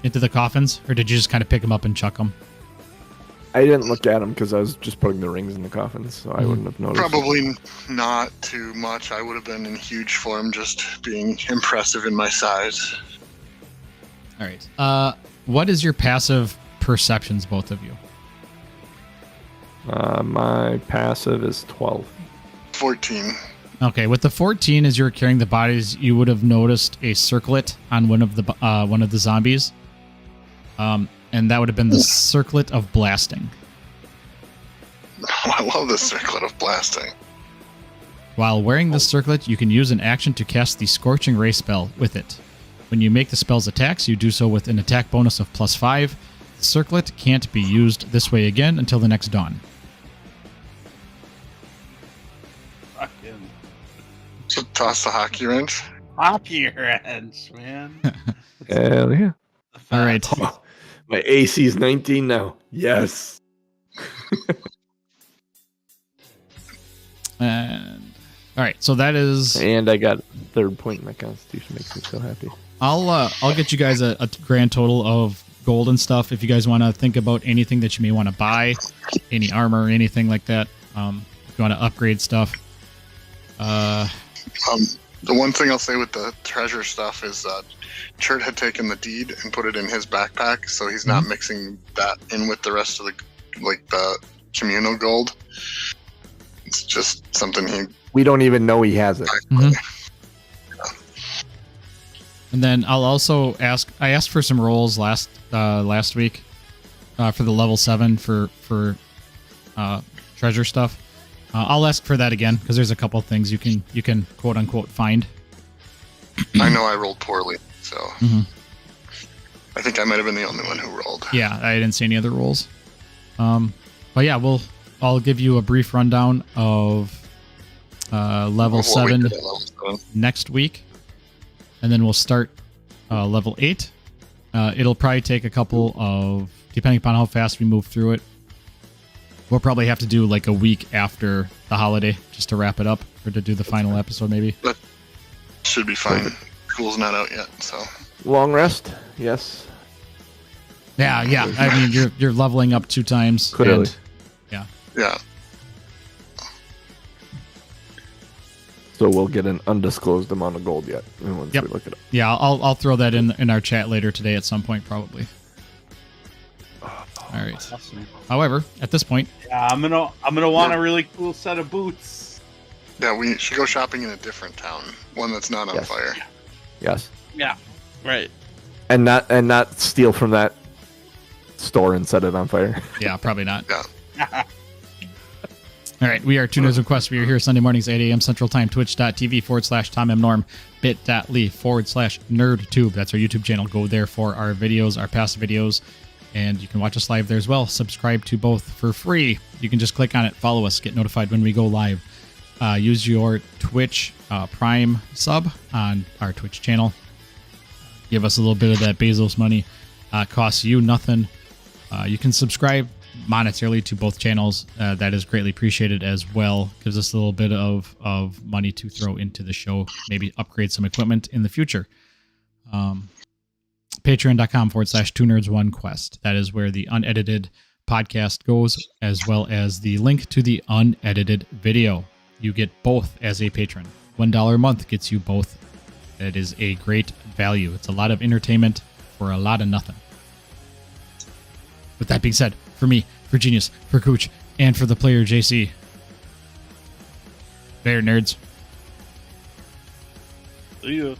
the coffins, or did you just kind of pick them up and chuck them? I didn't look at them because I was just putting the rings in the coffins, so I wouldn't have noticed. Probably not too much. I would have been in huge form, just being impressive in my size. All right. What is your passive perceptions, both of you? My passive is 12. 14. Okay, with the 14, as you were carrying the bodies, you would have noticed a circlet on one of the zombies, and that would have been the circlet of blasting. Oh, I love the circlet of blasting. While wearing this circlet, you can use an action to cast the Scorching Ray spell with it. When you make the spell's attacks, you do so with an attack bonus of +5. The circlet can't be used this way again until the next dawn. Fucking So toss the hockey wrench. hockey wrench, man. Hell yeah. All right. My AC's 19 now. Yes. And all right, so that is. And I got 3rd point in my constitution. Makes me so happy. I'll get you guys a grand total of gold and stuff if you guys want to think about anything that you may want to buy, any armor, anything like that. If you want to upgrade stuff. The one thing I'll say with the treasure stuff is Chert had taken the deed and put it in his backpack, so he's not mixing that in with the rest of the communal gold. It's just something We don't even know he has it. Mhm. And then I'll also ask. I asked for some rolls last week for the level 7 for treasure stuff. I'll ask for that again because there's a couple things you can quote unquote find. I know I rolled poorly, so Mhm. I think I might have been the only one who rolled. Yeah, I didn't see any other rolls. But yeah, I'll give you a brief rundown of level What we 7 did at level 7. next week, and then we'll start level 8. It'll probably take a couple of, depending upon how fast we move through it, we'll probably have to do like a week after the holiday just to wrap it up, or to do the final episode maybe. That should be fine. School's not out yet, so Long rest. Yes. Yeah. I mean, you're leveling up 2 times. Clearly. And, yeah. So we'll get an undisclosed amount of gold yet once Yep. we look it up. yeah, I'll throw that in our chat later today at some point probably. All right. Awesome. However, at this point, Yeah, I'm gonna want a really cool set of boots. Yeah, we should go shopping in a different town, one that's not on Yes. fire. Yes. Yeah, right. And not steal from that store and set it on fire. yeah, probably not. Yeah. All right, we are Two Nerds of Quest. We are here Sunday mornings, 8 a.m. Central Time, twitch.tv/TomMNorm, bit.ly/NerdTube. That's our YouTube channel. Go there for our videos, our past videos, and you can watch us live there as well. Subscribe to both for free. You can just click on it, follow us, get notified when we go live. Use your Twitch Prime sub on our Twitch channel. Give us a little bit of that Bezos money. Costs you nothing. You can subscribe monetarily to both channels. That is greatly appreciated as well. Gives us a little bit of money to throw into the show. Maybe upgrade some equipment in the future. Patreon.com/2nerds1quest. That is where the unedited podcast goes, as well as the link to the unedited video. You get both as a patron. $1 a month gets you both. That is a great value. It's a lot of entertainment for a lot of nothing. With that being said, for me, for Genius, for Cooch, and for the player JC, there, nerds. See ya.